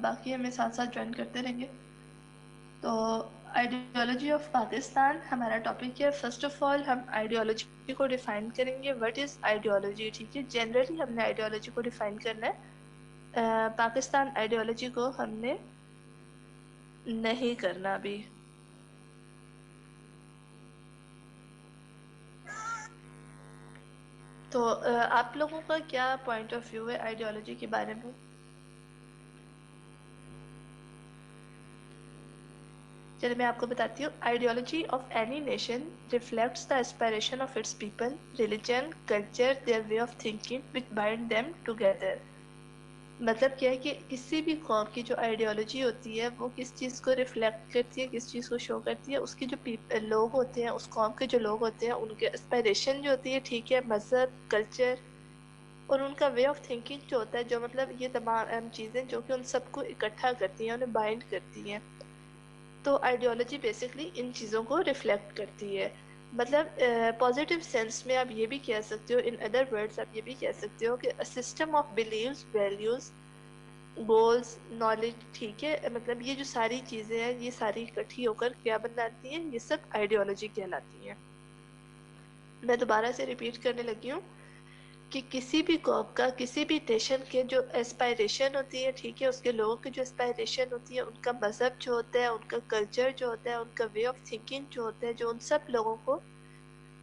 باقی ہمیں ساتھ ساتھ جوائن کرتے رہیں گے. تو آئیڈیالوجی آف پاکستان ہمارا ٹاپک ہے. فرسٹ آف آل ہم آئیڈیالوجی کو ڈیفائن کریں گے. What is ideology? ٹھیک ہے، جنرلی ہم نے آئیڈیالوجی کو ڈیفائن کرنا ہے. پاکستان آئیڈیالوجی کو ہم نے نہیں کرنا ابھی. تو آپ لوگوں کا کیا پوائنٹ آف ویو ہے آئیڈیالوجی کے بارے میں؟ چلے میں آپ کو بتاتی ہوں. Ideology of any nation reflects the aspiration of its people, religion, culture, their way of thinking which bind them together. مطلب کیا ہے کہ کسی بھی قوم کی جو آئیڈیالوجی ہوتی ہے وہ کس چیز کو ریفلیکٹ کرتی ہے، کس چیز کو شو کرتی ہے. اس کی جو لوگ ہوتے ہیں، اس قوم کے جو لوگ ہوتے ہیں، ان کے اسپائریشن جو ہوتی ہے، ٹھیک ہے، مذہب، کلچر اور ان کا وے آف تھنکنگ جو ہوتا ہے، جو مطلب یہ تمام چیزیں جو کہ ان سب کو اکٹھا کرتی ہیں، انہیں بائنڈ کرتی ہیں. تو آئیڈیالوجی بیسکلی ان چیزوں کو ریفلیکٹ کرتی ہے. مطلب پازیٹیو سینس میں آپ یہ بھی کہہ سکتے ہو، ان ادر ورڈز آپ یہ بھی کہہ سکتے ہو کہ system of beliefs, values, goals, knowledge, ٹھیک ہے. مطلب یہ جو ساری چیزیں ہیں، یہ ساری اکٹھی ہو کر کیا بناتی ہیں؟ یہ سب آئیڈیالوجی کہلاتی ہیں. میں دوبارہ سے ریپیٹ کرنے لگی ہوں کہ کسی بھی قوم کا، کسی بھی نیشن کے جو اسپائریشن ہوتی ہے، ٹھیک ہے، اس کے لوگوں کی جو اسپائریشن ہوتی ہے، ان کا مذہب جو ہوتا ہے، ان کا کلچر جو ہوتا ہے، ان کا وے آف تھنکنگ جو ہوتا ہے، جو ان سب لوگوں کو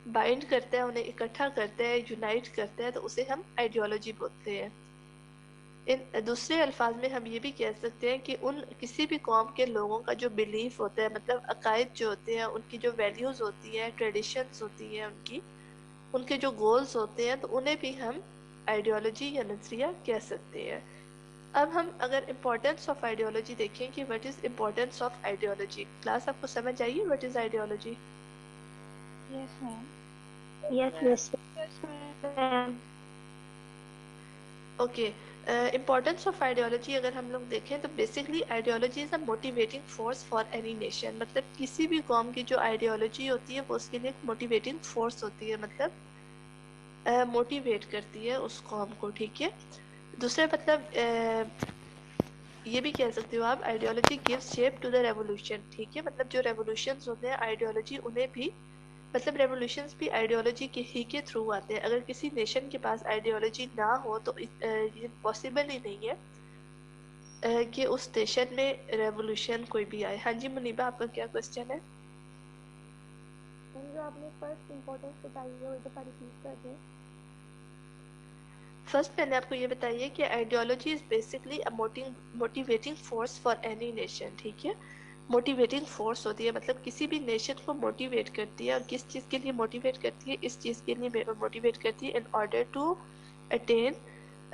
بائنڈ کرتا ہے، انہیں اکٹھا کرتا ہے، یونائٹ کرتا ہے، تو اسے ہم آئیڈیالوجی بولتے ہیں. دوسرے الفاظ میں ہم یہ بھی کہہ سکتے ہیں کہ ان کسی بھی قوم کے لوگوں کا جو بلیف ہوتا ہے، مطلب عقائد جو ہوتے ہیں، ان کی جو ویلیوز ہوتی ہیں، ٹریڈیشنز ہوتی ہیں، ان کے جو گولز ہوتے ہیں، تو انہیں بھی ہم آئیڈیالوجی یا نظریہ کہہ سکتے ہیں. اب ہم اگر امپورٹینس آف آئیڈیالوجی دیکھیں کہ what is importance of ideology, class آپ کو سمجھ آئیے what is ideology? Yes ma'am. Yes. Okay. Importance of ideology اگر ہم لوگ دیکھیں تو basically ideology is a motivating force for any nation. مطلب کسی بھی قوم کی جو آئیڈیالوجی ہوتی ہے وہ اس کے لیے ایک موٹیویٹنگ فورس ہوتی ہے، مطلب موٹیویٹ کرتی ہے اس قوم کو، ٹھیک ہے. دوسرا مطلب یہ بھی کہہ سکتے ہو آپ ideology gives shape to the revolution، ٹھیک ہے. مطلب جو ریولیوشنز ہوتے ہیں، آئیڈیالوجی انہیں بھی، مطلب ریولیوشنز بھی آئیڈیالوجی کے ہی کے تھرو آتے ہیں. اگر کسی نیشن کے پاس آئیڈیالوجی نہ ہو تو یہ پاسبل ہی نہیں ہے کہ اس نیشن میں ریولیوشن کوئی بھی آئے. ہاں جی منیبہ، آپ کا کیا کوشچن ہے؟ جو آپ نے فرسٹ امپورٹینس بتائی ہے وہ ایک دفعہ ریپیٹ کر دیں. فرسٹ میں نے آپ کو یہ بتائی ہے کہ ideology is basically motivating force for any nation, ٹھیک ہے. موٹیویٹنگ فورس ہوتی ہے، مطلب کسی بھی نیشن کو موٹیویٹ کرتی ہے. اور کس چیز کے لیے موٹیویٹ کرتی ہے؟ اس چیز کے لیے موٹیویٹ کرتی ہے in order to attain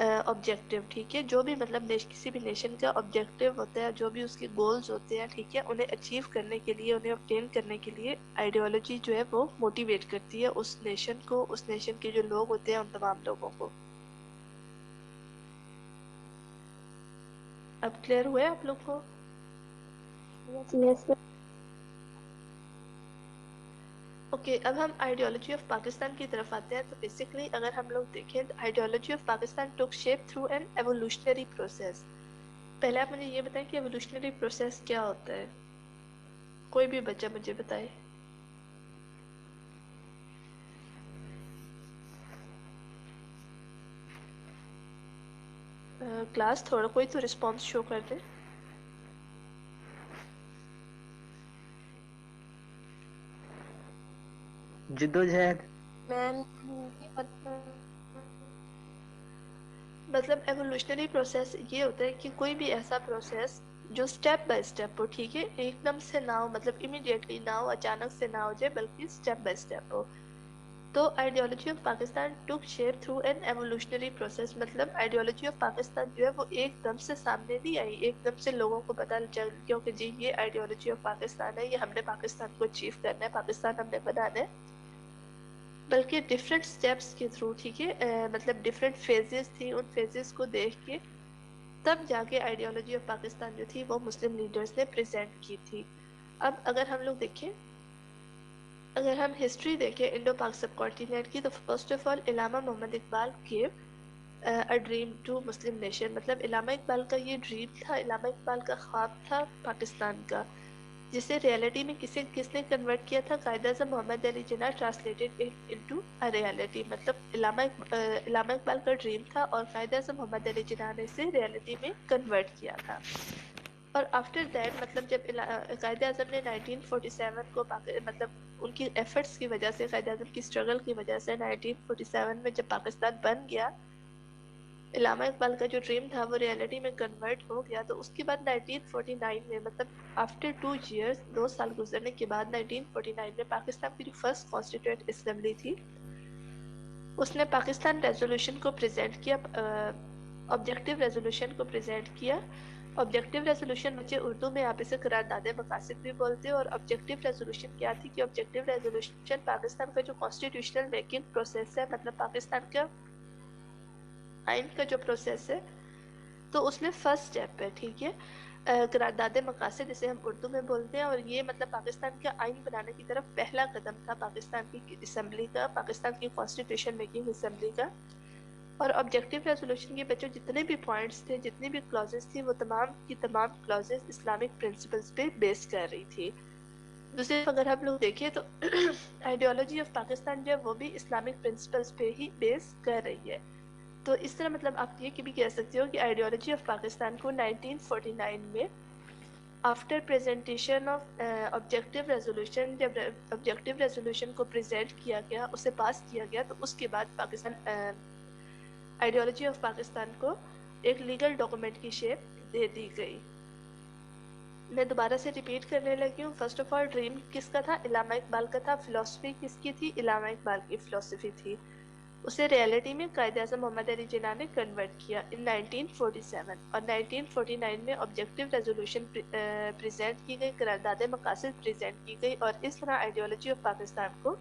objective, ٹھیک ہے. جو بھی مطلب کسی بھی نیشن کا آبجیکٹیو ہوتا ہے، جو بھی اس کے گولز ہوتے ہیں، ٹھیک ہے، انہیں اچیو کرنے کے لیے، انہیں obtain کرنے کے لیے آئیڈیالوجی جو ہے وہ موٹیویٹ کرتی ہے اس نیشن کو، اس نیشن کے جو لوگ ہوتے ہیں ان تمام لوگوں کو. اب کلیئر ہوئے آپ لوگ کو؟ Yes. اوکے. اب ہم آئیڈیالوجی آف پاکستان کی طرف آتے ہیں. تو بیسکلی اگر ہم لوگ دیکھیں تو ideology of Pakistan took shape through an evolutionary process. پہلے آپ مجھے یہ بتائیں کہ ایوولوشنری پروسیس کیا ہوتا ہے؟ کوئی بھی بچہ مجھے بتائے. کلاس تھوڑا کوئی تو رسپانس شو کر دے. جدوجہد. میم مطلب ایوولوشنری پروسیس یہ ہوتا ہے کہ کوئی بھی ایسا پروسیس جو سٹیپ بائی سٹیپ ہو، ٹھیک ہے، ایک دم سے نہ ہو، مطلب امیڈیٹلی نہ ہو، اچانک سے نہ ہو جائے، بلکہ سٹیپ بائی سٹیپ ہو. تو ideology of Pakistan took shape through an evolutionary process. مطلب آئیڈیالوجی آف پاکستان جو ہے وہ ایک دم سے سامنے نہیں آئی، ایک دم سے لوگوں کو پتہ چل گیا کہ جی یہ آئیڈیالوجی آف پاکستان ہے، یہ ہم نے پاکستان کو اچیو کرنا ہے، پاکستان ہم نے بنانا ہے. بلکہ ڈفرینٹ سٹیپس کے تھرو، ٹھیک ہے، مطلب ڈفرینٹ فیزز تھی، ان فیزز کو دیکھ کے تب جا کے آئیڈیالوجی آف پاکستان جو تھی وہ مسلم لیڈرز نے پریزنٹ کی تھی. اب اگر ہم لوگ دیکھیں، اگر ہم ہسٹری دیکھیں انڈو پاک سب کانٹیننٹ کی، تو first of all Allama Muhammad Iqbal gave dream to Muslim nation, مطلب علامہ اقبال کا یہ ڈریم تھا، علامہ اقبال کا خواب تھا پاکستان کا، جسے ریئلٹی میں کس نے کنورٹ کیا تھا؟ Quaid Azam Muhammad Ali Jinnah translated it into a reality, مطلب علامہ اقبال کا ڈریم تھا اور قائد اعظم محمد علی جناح نے اسے ریئلٹی میں کنورٹ کیا تھا۔ اور آفٹر دیٹ مطلب جب قائد اعظم نے 1947 کو مطلب ان کی ایفرٹس کی وجہ سے، قائد اعظم کی اسٹرگل کی وجہ سے 1947 میں جب پاکستان بن گیا، علامہ اقبال کا جو ڈریم تھا وہ ریئلٹی میں کنورٹ ہو گیا۔ تو اس کے بعد 1949 میں مطلب آفٹر 2 ایئرس، 2 سال گزرنے کے بعد 1949 میں پاکستان کی جو فرسٹ کانسٹیٹیوئنٹ اسمبلی تھی اس نے پاکستان ریزولوشن کو پریزنٹ کیا، آبجیکٹیو ریزولوشن کو پریزنٹ کیا۔ آبجیکٹیو ریزولوشن بچے اردو میں آپ اسے قرارداد مقاصد بھی بولتے ہیں، اور آبجیکٹیو ریزولوشن کیا تھی کہ آبجیکٹیو ریزولوشن پاکستان کا جو کانسٹیٹیوشنل میکنگ پروسیس ہے، مطلب پاکستان کا آئین کا جو پروسیس ہے، تو اس میں فرسٹ سٹیپ ہے، ٹھیک ہے، قرارداد مقاصد جسے ہم اردو میں بولتے ہیں، اور یہ مطلب پاکستان کا آئین بنانے کی طرف پہلا قدم تھا پاکستان کی اسمبلی کا، پاکستان کی کانسٹیٹیوشن میکنگ اسمبلی کا۔ اور آبجیکٹیو ریزولوشن کے بچوں جتنے بھی پوائنٹس تھے، جتنی بھی کلازز تھی، وہ تمام کی تمام کلازز اسلامک پرنسپلز پہ بیس کر رہی تھی۔ دوسری اگر ہم لوگ دیکھیں تو آئیڈیالوجی آف پاکستان جو ہے وہ بھی اسلامک پرنسپلز پہ ہی بیس کر رہی ہے۔ تو اس طرح مطلب آپ یہ بھی کہہ سکتے ہو کہ آئیڈیالوجی آف پاکستان کو 1949 میں after presentation of objective resolution, جب آبجیکٹیو ریزولوشن کو پریزنٹ کیا گیا، اسے پاس کیا گیا، تو اس کے بعد پاکستان آئیڈیالوجی آف پاکستان کو ایک لیگل ڈاکومنٹ کی شیپ دے دی گئی۔ میں دوبارہ سے ریپیٹ کرنے لگی ہوں۔ فرسٹ آف آل ڈریم کس کا تھا؟ علامہ اقبال کا تھا۔ فلسفی کس کی تھی؟ علامہ اقبال کی فلسفی تھی۔ اسے ریئلٹی میں قائد اعظم محمد علی جناح نے کنورٹ کیا ان 1947، اور 1949 میں آبجیکٹیو ریزولوشن پریزنٹ کی گئی، قرارداد مقاصد پریزنٹ کی گئی، اور اس طرح آئیڈیالوجی آف پاکستان کو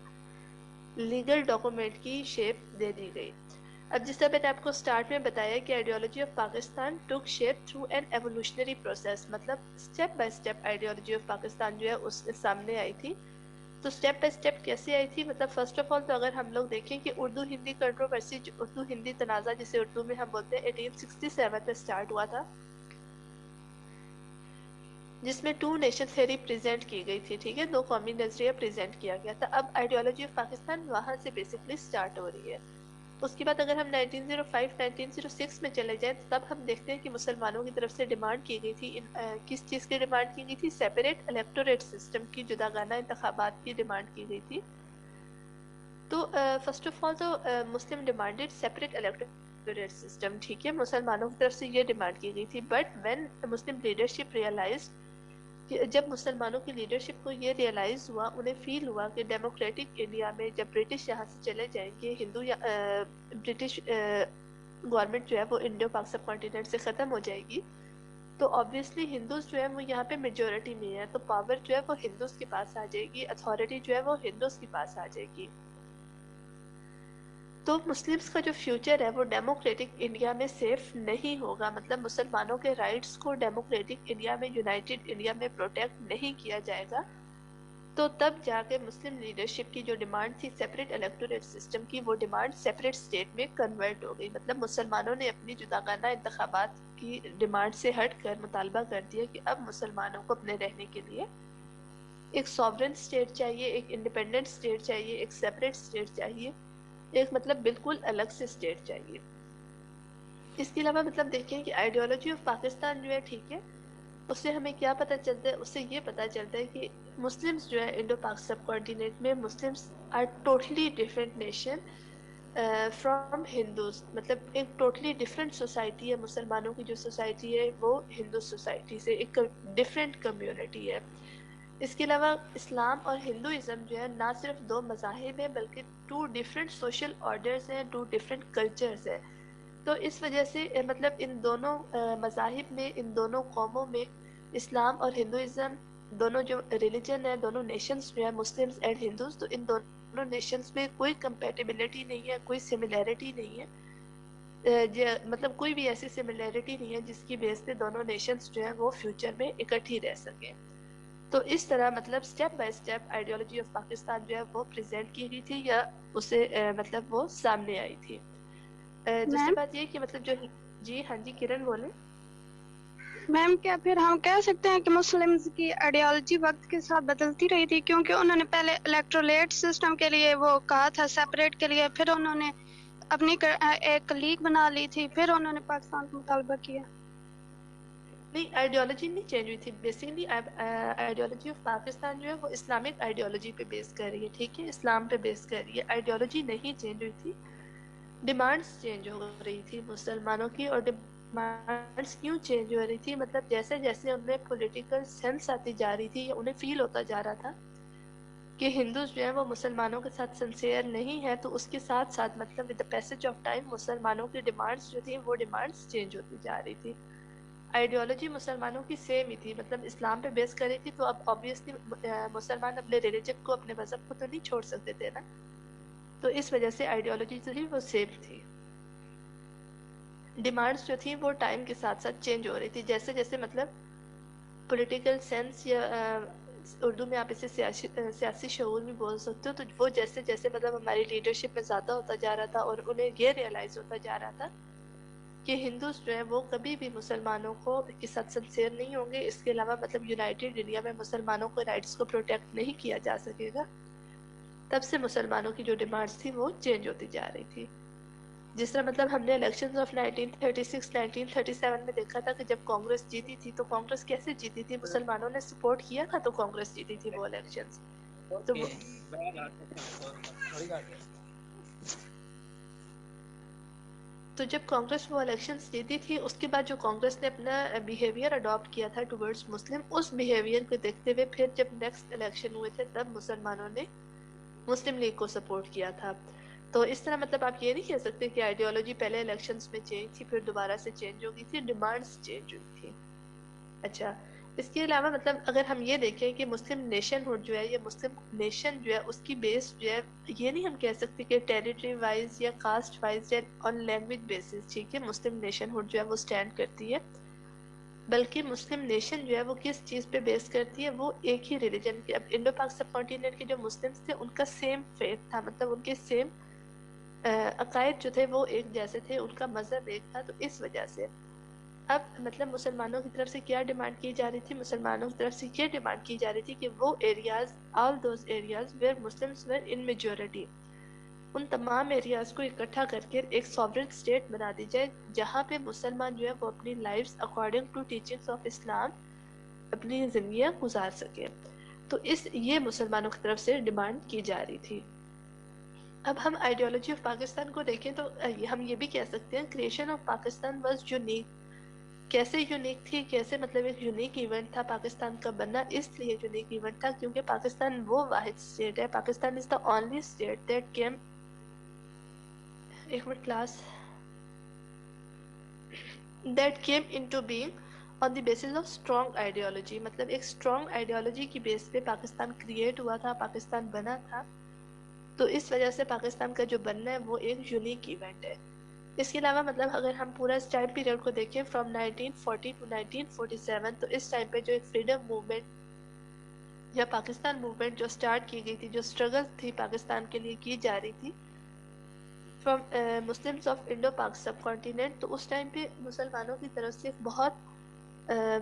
لیگل ڈاکومنٹ کی شیپ دے دی گئی۔ اب جس طرح میں نے آپ کو سٹارٹ میں بتایا کہ ideology of Pakistan took shape through an evolutionary process, مطلب step by step ideology of Pakistan جو ہے اس کے سامنے آئی تھی۔ تو اسٹیپ بائی اسٹیپ کیسے آئی تھی؟ مطلب فرسٹ آف آل تو اگر ہم لوگ دیکھیں کہ اردو ہندی کنٹروورسی، اردو ہندی تنازع جسے اردو میں ہم بولتے ہیں، 1867 میں اسٹارٹ ہوا تھا، جس میں 2 نیشن تھیوری پریزنٹ کی گئی تھی، ٹھیک ہے، 2 قومی نظریہ پریزنٹ کیا گیا تھا۔ اب آئیڈیالوجی آف پاکستان وہاں سے بیسکلی اسٹارٹ ہو رہی ہے۔ اس کے بعد اگر ہم 1905 1906 میں چلے جائیں تو تب ہم دیکھتے ہیں کہ مسلمانوں کی طرف سے ڈیمانڈ کی گئی تھی، کس چیز کی ڈیمانڈ کی گئی تھی؟ سیپریٹ الیکٹوریٹ سسٹم کی، جداگانہ انتخابات کی ڈیمانڈ کی گئی تھی۔ تو فرسٹ آف آل تو مسلم ڈیمانڈڈ سیپریٹ الیکٹوریٹ سسٹم، ٹھیک ہے، مسلمانوں کی طرف سے یہ ڈیمانڈ کی گئی تھی۔ But when Muslim leadership realized, کہ جب مسلمانوں کی لیڈرشپ کو یہ ریئلائز ہوا، انہیں فیل ہوا کہ ڈیموکریٹک انڈیا میں جب برٹش یہاں سے چلے جائیں گے، ہندو یا برٹش گورنمنٹ جو ہے وہ انڈو پاک سب کانٹیننٹ سے ختم ہو جائے گی، تو آبویسلی ہندوز جو ہے وہ یہاں پہ میجورٹی میں ہے، تو پاور جو ہے وہ ہندوز کے پاس آ جائے گی، اتھارٹی جو ہے وہ ہندوز کے پاس آ جائے گی۔ تو مسلمس کا جو فیوچر ہے وہ ڈیموکریٹک انڈیا میں سیف نہیں ہوگا، مطلب مسلمانوں کے رائٹس کو ڈیموکریٹک انڈیا میں، یونائٹڈ انڈیا میں پروٹیکٹ نہیں کیا جائے گا۔ تو تب جا کے مسلم لیڈرشپ کی جو ڈیمانڈ تھی سیپریٹ الیکٹوریٹ سسٹم کی، وہ ڈیمانڈ سیپریٹ اسٹیٹ میں کنورٹ ہو گئی، مطلب مسلمانوں نے اپنی جداگانہ انتخابات کی ڈیمانڈ سے ہٹ کر مطالبہ کر دیا کہ اب مسلمانوں کو اپنے رہنے کے لیے ایک سوورن اسٹیٹ چاہیے، ایک انڈیپینڈنٹ اسٹیٹ چاہیے، ایک سیپریٹ اسٹیٹ چاہیے، ایک مطلب بالکل الگ سے اسٹیٹ چاہیے۔ اس کے علاوہ مطلب دیکھیں کہ آئیڈیالوجی آف پاکستان جو ہے، ٹھیک ہے، اس سے ہمیں کیا پتہ چلتا ہے؟ اس سے یہ پتہ چلتا ہے کہ مسلمس جو ہے انڈو پاک سب کانٹیننٹ میں، Muslims are totally different nation from Hindus, مطلب ایک ٹوٹلی ڈفرینٹ سوسائٹی ہے، مسلمانوں کی جو سوسائٹی ہے وہ ہندو سوسائٹی سے ایک ڈفرینٹ کمیونٹی ہے۔ اس کے علاوہ اسلام اور ہندوازم جو ہے نہ صرف 2 مذاہب ہیں بلکہ 2 ڈفرینٹ سوشل آرڈرز ہیں، 2 ڈفرینٹ کلچرز ہیں۔ تو اس وجہ سے مطلب ان دونوں مذاہب میں، ان دونوں قوموں میں، اسلام اور ہندوازم دونوں جو ریلیجن ہے، دونوں نیشنز جو ہے، مسلمز اینڈ ہندوز، تو ان دونوں نیشنز میں کوئی کمپیٹیبلٹی نہیں ہے، کوئی سملیرٹی نہیں ہے، مطلب کوئی بھی ایسی سملیرٹی نہیں ہے جس کی بیس پہ دونوں نیشنز جو ہیں وہ فیوچر میں اکٹھی رہ سکیں۔ تو اس طرح مطلب step by step ideology of Pakistan جو ہے وہ پریزنٹ کی گئی تھی، یا اسے مطلب وہ سامنے آئی تھی۔ دوسری بات یہ کہ مطلب جو جی ہاں جی کرن بولیں. میم کیا پھر ہم کہہ سکتے ہیں کہ مسلمز کی آئیڈیالوجی وقت کے ساتھ بدلتی رہی تھی، کیونکہ انہوں نے پہلے الیکٹرولیٹ سسٹم کے لیے وہ کہا تھا سیپریٹ کے لیے، پھر انہوں نے اپنی ایک لیگ بنا لی تھی، پھر انہوں نے پاکستان کا مطالبہ کیا. نہیں آئیڈیالوجی نہیں چینج ہوئی تھی. بیسیکلی آئیڈیالوجی آف پاکستان جو ہے وہ اسلامک آئیڈیالوجی پہ بیس کر رہی ہے. ٹھیک ہے، اسلام پہ بیس کر رہی ہے. آئیڈیالوجی نہیں چینج ہوئی تھی، ڈیمانڈس چینج ہو رہی تھی مسلمانوں کی. اور ڈیمانڈس کیوں چینج ہو رہی تھی؟ مطلب جیسے جیسے ان میں پولیٹیکل سینس آتی جا رہی تھی، انہیں فیل ہوتا جا رہا تھا کہ ہندوز جو ہیں وہ مسلمانوں کے ساتھ سنسیئر نہیں ہے، تو اس کے ساتھ ساتھ مطلب with the passage of time مسلمانوں کی ڈیمانڈس جو تھیں وہ ڈیمانڈس چینج ہوتی جا رہی تھی. آئیڈیالوجی مسلمانوں کی سیم ہی تھی، مطلب اسلام پہ بیس کر رہی تھی، تو اب آبویسلی مسلمان اپنے ریلیجن کو اپنے مذہب کو تو نہیں چھوڑ سکتے تھے نا، تو اس وجہ سے آئیڈیالوجی جو تھی وہ سیم تھی. ڈیمانڈس جو تھیں وہ ٹائم کے ساتھ ساتھ چینج ہو رہی تھی، جیسے جیسے مطلب پولیٹیکل سینس یا اردو میں آپ اسے سیاسی شعور بھی بول سکتے ہو، تو وہ جیسے جیسے مطلب ہماری لیڈرشپ میں زیادہ ہوتا جا رہا تھا اور انہیں یہ ریئلائز ہوتا جا رہا تھا کہ ہندوز جو ہیں وہ کبھی بھی مسلمانوں کو کے ساتھ سنسیئر نہیں ہوں گے، اس کے علاوہ مطلب یونائٹیڈ انڈیا میں مسلمانوں کو رائٹس کو پروٹیکٹ نہیں کیا جا سکے گا، تب سے مسلمانوں کی جو ڈیمانڈس تھی وہ چینج ہوتی جا رہی تھی. جس طرح مطلب ہم نے الیکشنز آف 1936 1937 میں دیکھا تھا کہ جب کانگریس جیتی تھی تو کانگریس کیسے جیتی تھی؟ مسلمانوں نے سپورٹ کیا تھا تو کانگریس جیتی تھی وہ الیکشنز. تو جب کانگریس وہ الیکشنز جیتی تھی، اس کے بعد جو کانگریس نے اپنا بیہیویئر اڈاپٹ کیا تھا ٹورڈز مسلم، اس بیہیویئر کو دیکھتے ہوئے پھر جب نیکسٹ الیکشن ہوئے تھے تب مسلمانوں نے مسلم لیگ کو سپورٹ کیا تھا. تو اس طرح مطلب آپ یہ نہیں کہہ سکتے کہ آئیڈیالوجی پہلے الیکشنز میں چینج تھی پھر دوبارہ سے چینج ہو گئی تھی، ڈیمانڈس چینج ہوئی تھی. اچھا، اس کے علاوہ مطلب اگر ہم یہ دیکھیں کہ مسلم نیشن ہوڈ جو ہے یا مسلم نیشن جو ہے اس کی بیس جو ہے، یہ نہیں ہم کہہ سکتے کہ ٹیریٹری وائز یا کاسٹ وائز یا آن لینگویج بیسس ٹھیک ہے مسلم نیشن ہوڈ جو ہے وہ سٹینڈ کرتی ہے، بلکہ مسلم نیشن جو ہے وہ کس چیز پہ بیس کرتی ہے؟ وہ ایک ہی ریلیجن کے. اب انڈو پاک سب کانٹیننٹ کے جو مسلمس تھے ان کا سیم فیتھ تھا، مطلب ان کے سیم عقائد جو تھے وہ ایک جیسے تھے، ان کا مذہب ایک تھا. تو اس وجہ سے اب مطلب مسلمانوں کی طرف سے کیا ڈیمانڈ کی جا رہی تھی؟ مسلمانوں کی طرف سے یہ ڈیمانڈ کی جا رہی تھی کہ وہ areas all those areas where Muslims were in majority, ان تمام ایریاز کو اکٹھا کر کے ایک سوورن اسٹیٹ بنا دی جائے جہاں پہ مسلمان جو ہے وہ اپنی lives according to teachings of Islam اپنی زندگیاں گزار سکے. تو یہ مسلمانوں کی طرف سے ڈیمانڈ کی جا رہی تھی. اب ہم آئیڈیالوجی آف پاکستان کو دیکھیں تو ہم یہ بھی کہہ سکتے ہیں creation of Pakistan was unique. کیسے یونیک تھی؟ کیسے مطلب ایک یونیک ایونٹ تھا پاکستان کا بننا؟ اس لیے یونیک ایونٹ تھا کیونکہ پاکستان وہ واحد اسٹیٹ ہے، Pakistan is the only state that came ایک minute class that came into being on the basis of strong ideology. مطلب ایک اسٹرانگ آئیڈیالوجی کی بیس پہ پاکستان کریٹ ہوا تھا، پاکستان بنا تھا. تو اس وجہ سے پاکستان کا جو بننا ہے وہ ایک یونیک ایونٹ ہے. اس کے علاوہ مطلب اگر ہم پورا اس ٹائم پیریڈ کو دیکھیں فرام 1940 ٹو 1947، تو اس ٹائم پہ جو ایک فریڈم موومنٹ یا پاکستان موومنٹ جو سٹارٹ کی گئی تھی، جو اسٹرگل تھی پاکستان کے لیے کی جا رہی تھی from Muslims of Indo Pak sub continent, تو اس ٹائم پہ مسلمانوں کی طرف سے ایک بہت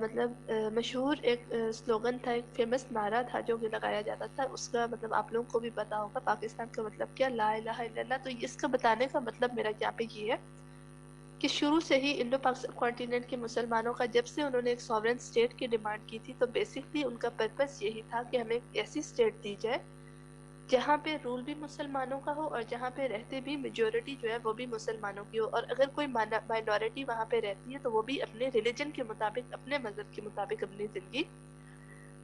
مطلب مشہور ایک سلوگن تھا، ایک فیمس نعرہ تھا جو کہ لگایا جاتا تھا. اس کا مطلب آپ لوگوں کو بھی پتا ہوگا پاکستان کا مطلب کیا، لا الہ الا اللہ. تو اس کا بتانے کا مطلب میرا یہاں پہ یہ ہے کہ شروع سے ہی انڈو پاک سب کانٹیننٹ کے مسلمانوں کا جب سے انہوں نے ایک سوورن اسٹیٹ کی ڈیمانڈ کی تھی تو بیسکلی ان کا پرپس یہی تھا کہ ہمیں ایک ایسی اسٹیٹ دی جائے جہاں پہ رول بھی مسلمانوں کا ہو اور جہاں پہ رہتے بھی میجورٹی جو ہے وہ بھی مسلمانوں کی ہو، اور اگر کوئی مائنورٹی وہاں پہ رہتی ہے تو وہ بھی اپنے ریلیجن کے مطابق اپنے مذہب کے مطابق اپنی زندگی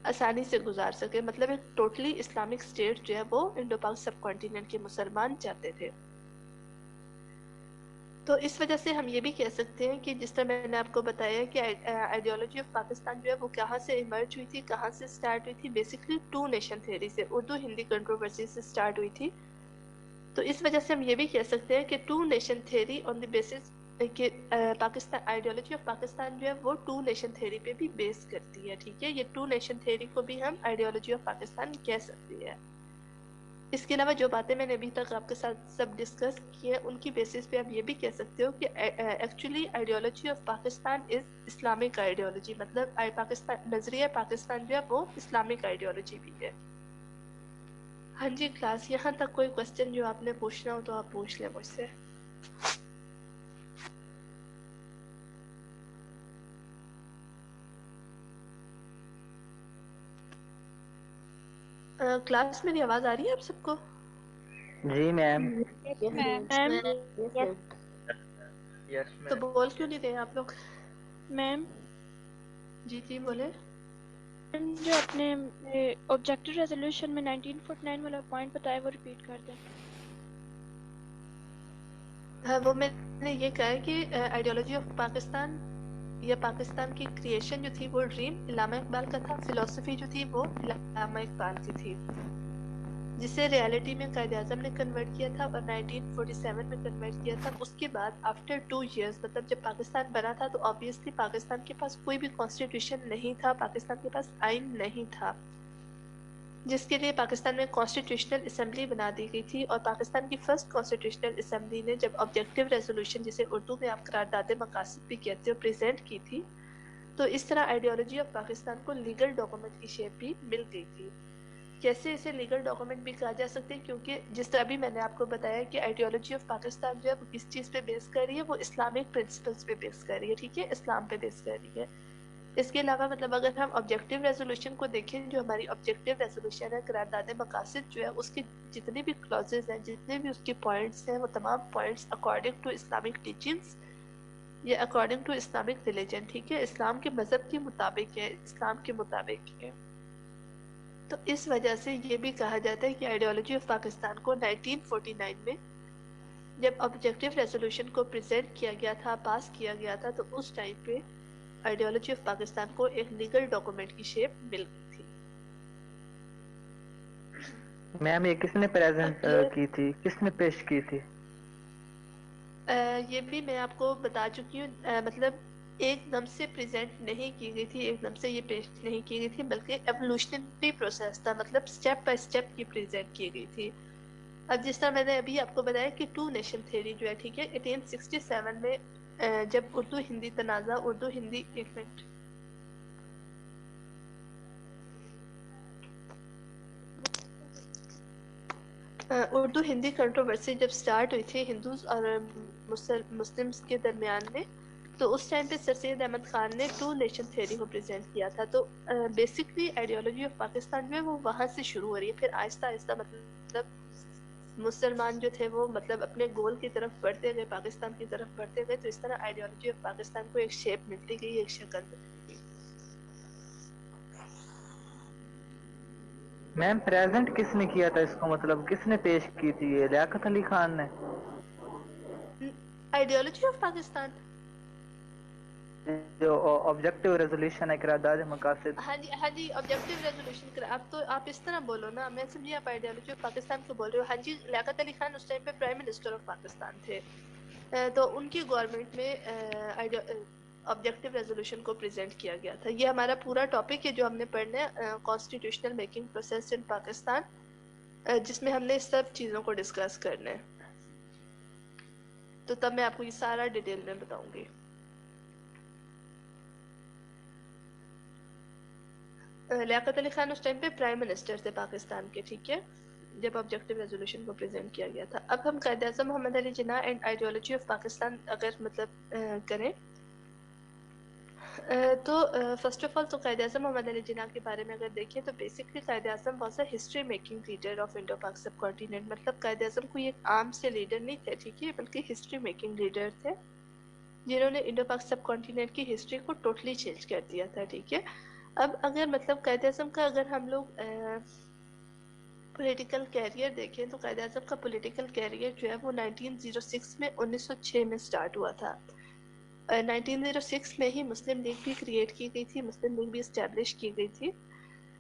آسانی سے گزار سکے. مطلب ایک ٹوٹلی اسلامک اسٹیٹ جو ہے وہ انڈو پاک سب کانٹیننٹ کے مسلمان چاہتے تھے. تو اس وجہ سے ہم یہ بھی کہہ سکتے ہیں کہ جس طرح میں نے آپ کو بتایا کہ آئیڈیالوجی آف پاکستان جو ہے وہ کہاں سے ایمرج ہوئی تھی، کہاں سے سٹارٹ ہوئی تھی؟ بیسکلی ٹو نیشن تھیوری سے، اردو ہندی کنٹروورسی سے سٹارٹ ہوئی تھی. تو اس وجہ سے ہم یہ بھی کہہ سکتے ہیں کہ two nation theory on the basis کہ پاکستان آئیڈیالوجی آف پاکستان جو ہے وہ ٹو نیشن تھیوری پہ بھی بیس کرتی ہے. ٹھیک ہے، یہ ٹو نیشن تھیوری کو بھی ہم آئیڈیالوجی آف پاکستان کہہ سکتے ہیں. اس کے علاوہ جو باتیں میں نے ابھی تک آپ کے ساتھ سب ڈسکس کی ہیں ان کی بیسس پہ آپ یہ بھی کہہ سکتے ہو کہ actually ideology of Pakistan is Islamic ideology, مطلب پاکستان نظریہ پاکستان جو ہے وہ اسلامک آئیڈیالوجی بھی ہے. ہاں جی کلاس، یہاں تک کوئی کوشچن جو آپ نے پوچھنا ہو تو آپ پوچھ لیں مجھ سے. کلاس میری آواز آ رہی ہے آپ سب کو؟ جی میم. تو بول کیوں نہیں رہے آپ لوگ؟ میم جی بولے. جو اپنے آبجیکٹو ریزولوشن میں 1949 والا پوائنٹ بتایا وہ ریپیٹ کر دیں. ہاں وہ میں نے یہ کہا کہ آئیڈیالوجی آف پاکستان یا پاکستان کی کریشن جو تھی وہ ڈریم علامہ اقبال کا تھا، فلسفی جو تھی وہ علامہ اقبال کی تھی، جسے ریالٹی میں قائد اعظم نے کنورٹ کیا تھا اور 1947 میں کنورٹ کیا تھا. اس کے بعد آفٹر 2 years مطلب جب پاکستان بنا تھا تو آبویسلی پاکستان کے پاس کوئی بھی کانسٹیٹیوشن نہیں تھا، پاکستان کے پاس آئین نہیں تھا، جس کے لیے پاکستان میں کانسٹیٹیوشنل اسمبلی بنا دی گئی تھی. اور پاکستان کی فرسٹ کانسٹیٹیوشنل اسمبلی نے جب آبجیکٹیو ریزولوشن جسے اردو میں آپ قرارداد مقاصد بھی کہتے ہو پریزنٹ کی تھی، تو اس طرح آئیڈیالوجی آف پاکستان کو لیگل ڈاکومنٹ کی شیپ بھی مل گئی تھی. کیسے اسے لیگل ڈاکومنٹ بھی کہا جا سکتا ہے؟ کیونکہ جس طرح بھی میں نے آپ کو بتایا کہ آئیڈیالوجی آف پاکستان جو ہے وہ کس چیز پہ بیس کر رہی ہے، وہ اسلامک پرنسپلس پہ بیس کر رہی ہے، ٹھیک ہے، اسلام پہ بیس کر رہی ہے. اس کے علاوہ مطلب اگر ہم آبجیکٹیو ریزولوشن کو دیکھیں، جو ہماری آبجیکٹیو ریزولوشن ہے قرارداد مقاصد جو ہے، اس کے جتنے بھی کلوزز ہیں، جتنے بھی اس کے پوائنٹس ہیں، وہ تمام points according to Islamic teachings یا اکارڈنگ ٹو اسلامک ریلیجن، ٹھیک ہے، اسلام کے مذہب کے مطابق ہے، اسلام کے مطابق ہے. تو اس وجہ سے یہ بھی کہا جاتا ہے کہ آئیڈیالوجی آف پاکستان کو 1949 میں جب آبجیکٹیو ریزولوشن کو پریزنٹ کیا گیا تھا، پاس کیا گیا تھا، تو اس ٹائم پہ آئیڈیالوجی آف پاکستان کو ایک لیگل ڈاکومنٹ کی شیپ مل گئی تھی. میم یہ کس نے پریزنٹ کی تھی، کس نے پیش کی تھی؟ یہ بھی میں آپ کو بتا چکی ہوں، مطلب ایک دم سے پریزنٹ نہیں کی گئی تھی، ایک دم سے یہ پیش نہیں کی گئی تھی، بلکہ ایوولوشنری پروسیس تھا، مطلب سٹیپ بائی سٹیپ کی پریزنٹ کی گئی تھی. اب جس طرح میں نے ابھی آپ کو بتایا کہ 2 نیشن تھیوری جو ہے، ٹھیک ہے، 1867 میں جب اردو ہندی تنازع، اردو ہندی، ایک منٹ، اردو ہندی کنٹروورسی جب سٹارٹ ہوئی تھی ہندوز اور مسلمز کے درمیان میں، تو اس ٹائم پہ سر سید احمد خان نے 2 نیشن تھیوری کو پریزنٹ کیا تھا. تو بیسکلی آئیڈیالوجی آف پاکستان جو ہے وہ وہاں سے شروع ہو رہی ہے، پھر آہستہ آہستہ مطلب مسلمان جو تھے وہ مطلب اپنے گول کی طرف بڑھتے گئے، پاکستان کی طرف بڑھتے گئے، تو اس طرح آئیڈیالوجی آف پاکستان کو ایک شیپ ملتی گئی، ایک شکل ملتی گئی. میم پریزنٹ کس نے کیا تھا اس کو، مطلب کس نے پیش کی تھی؟ یہ لیاقت علی خان نے؟ آئیڈیالوجی آف پاکستان، جو آبجیکٹیو ریزولوشن ہے قرارداد مقاصد. ہاں جی آبجیکٹیو ریزولوشن. اب تو آپ اس طرح بولو نا، میں سمجھی آپ آئیڈیالوجی آف پاکستان کو بول رہے ہو. ہاں جی، لیاقت علی خان اس ٹائم پہ پرائم منسٹر آف پاکستان تھے، تو ان کی گورنمنٹ میں آبجیکٹیو ریزولوشن کو پریزنٹ کیا گیا تھا. یہ ہمارا پورا ٹاپک ہے جو ہم نے پڑھنا ہے، constitutional making process in Pakistan, جس میں ہم نے سب چیزوں کو ڈسکس کرنا ہے. تو تب میں آپ کو یہ سارا ڈیٹیل میں بتاؤں گی. لیاقت علی خان اس ٹائم پہ پرائم منسٹر تھے پاکستان کے، ٹھیک ہے، جب آبجیکٹیو ریزولوشن کو پریزنٹ کیا گیا تھا. اب ہم قائد اعظم محمد علی جناح اینڈ آئیڈیالوجی آف پاکستان اگر مطلب کریں تو فرسٹ آف آل تو قائد اعظم محمد علی جناح کے بارے میں اگر دیکھیں تو basically Quaid Azam was a history making leader of Indo Pak sub continent. مطلب قائد اعظم کوئی ایک عام سے لیڈر نہیں تھے، ٹھیک ہے، بلکہ ہسٹری میکنگ لیڈر تھے جنہوں نے انڈو پاک سب کانٹیننٹ کی ہسٹری کو ٹوٹلی چینج کر دیا تھا، ٹھیک ہے. اب اگر مطلب قائد اعظم کا اگر ہم لوگ پولیٹیکل کیریئر دیکھیں تو قائد اعظم کا پولیٹیکل کیریئر جو ہے وہ 1906 میں 1906 میں سٹارٹ ہوا تھا. 1906 میں ہی مسلم لیگ بھی کریٹ کی گئی تھی، مسلم لیگ بھی اسٹیبلش کی گئی تھی،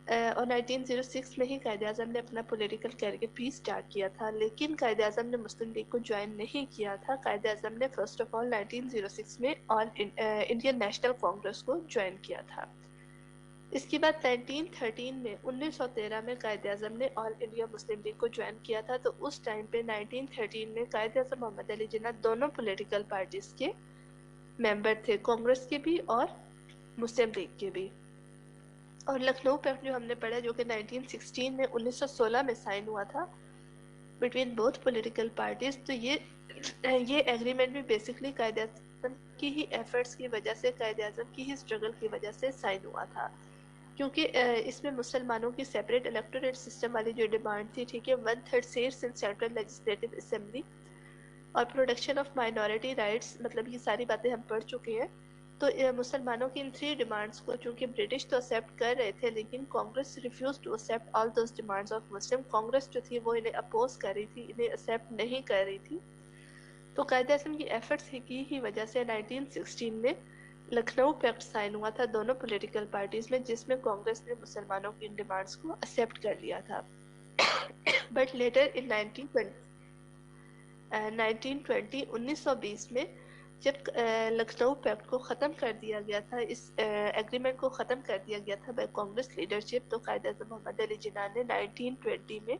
اور 1906 میں ہی قائد اعظم نے اپنا پولیٹیکل کیریئر بھی سٹارٹ کیا تھا. لیکن قائد اعظم نے مسلم لیگ کو جوائن نہیں کیا تھا. قائد اعظم نے فرسٹ آف آل 1906 میں انڈین نیشنل کانگریس کو جوائن کیا تھا. اس کے بعد 1913 میں 1913 میں قائد اعظم نے آل انڈیا مسلم لیگ کو جوائن کیا تھا. تو اس ٹائم پہ 1913 میں قائد اعظم محمد علی جناح دونوں پولیٹیکل پارٹیز کے ممبر تھے, کانگریس کے بھی اور مسلم لیگ کے بھی. اور لکھنؤ پیکٹ جو ہم نے پڑھا جو کہ 1916 میں 1916 میں سائن ہوا تھا بٹوین بوتھ پولیٹیکل پارٹیز, تو یہ ایگریمنٹ بھی بیسکلی قائد اعظم کی ہی ایفرٹس کی وجہ سے, قائد اعظم کی ہی اسٹرگل کی وجہ سے سائن ہوا تھا, کیونکہ اس میں مسلمانوں کی سیپریٹ الیکٹوریٹ سسٹم والی جو ڈیمانڈ تھی, ٹھیک ہے, 1/3 seats in central legislative assembly اور پروٹیکشن آف مائنورٹی رائٹس, مطلب یہ ساری باتیں ہم پڑھ چکے ہیں. تو مسلمانوں کی ان 3 ڈیمانڈس کو چونکہ برٹش تو ایکسیپٹ کر رہے تھے لیکن Congress refuse to accept all those demands of Muslim. Congress جو تھی وہ انہیں اپوز کر رہی تھی, انہیں ایکسیپٹ نہیں کر رہی تھی. تو قائد اعظم کی ایفرٹس کی ہی وجہ سے 1916 میں لکھنؤ پیکٹ سائن ہوا تھا دونوں پولیٹیکل پارٹیز میں, جس میں کانگریس نے مسلمانوں کی ان ڈیمانڈس کو ایکسیپٹ کر لیا تھا. بٹ لیٹر ان 1920 میں جب لکھنؤ پیکٹ کو ختم کر دیا گیا تھا, اس ایگریمنٹ کو ختم کر دیا گیا تھا بائی کانگریس لیڈرشپ, تو قائد اعظم محمد علی جناح نے 1920 میں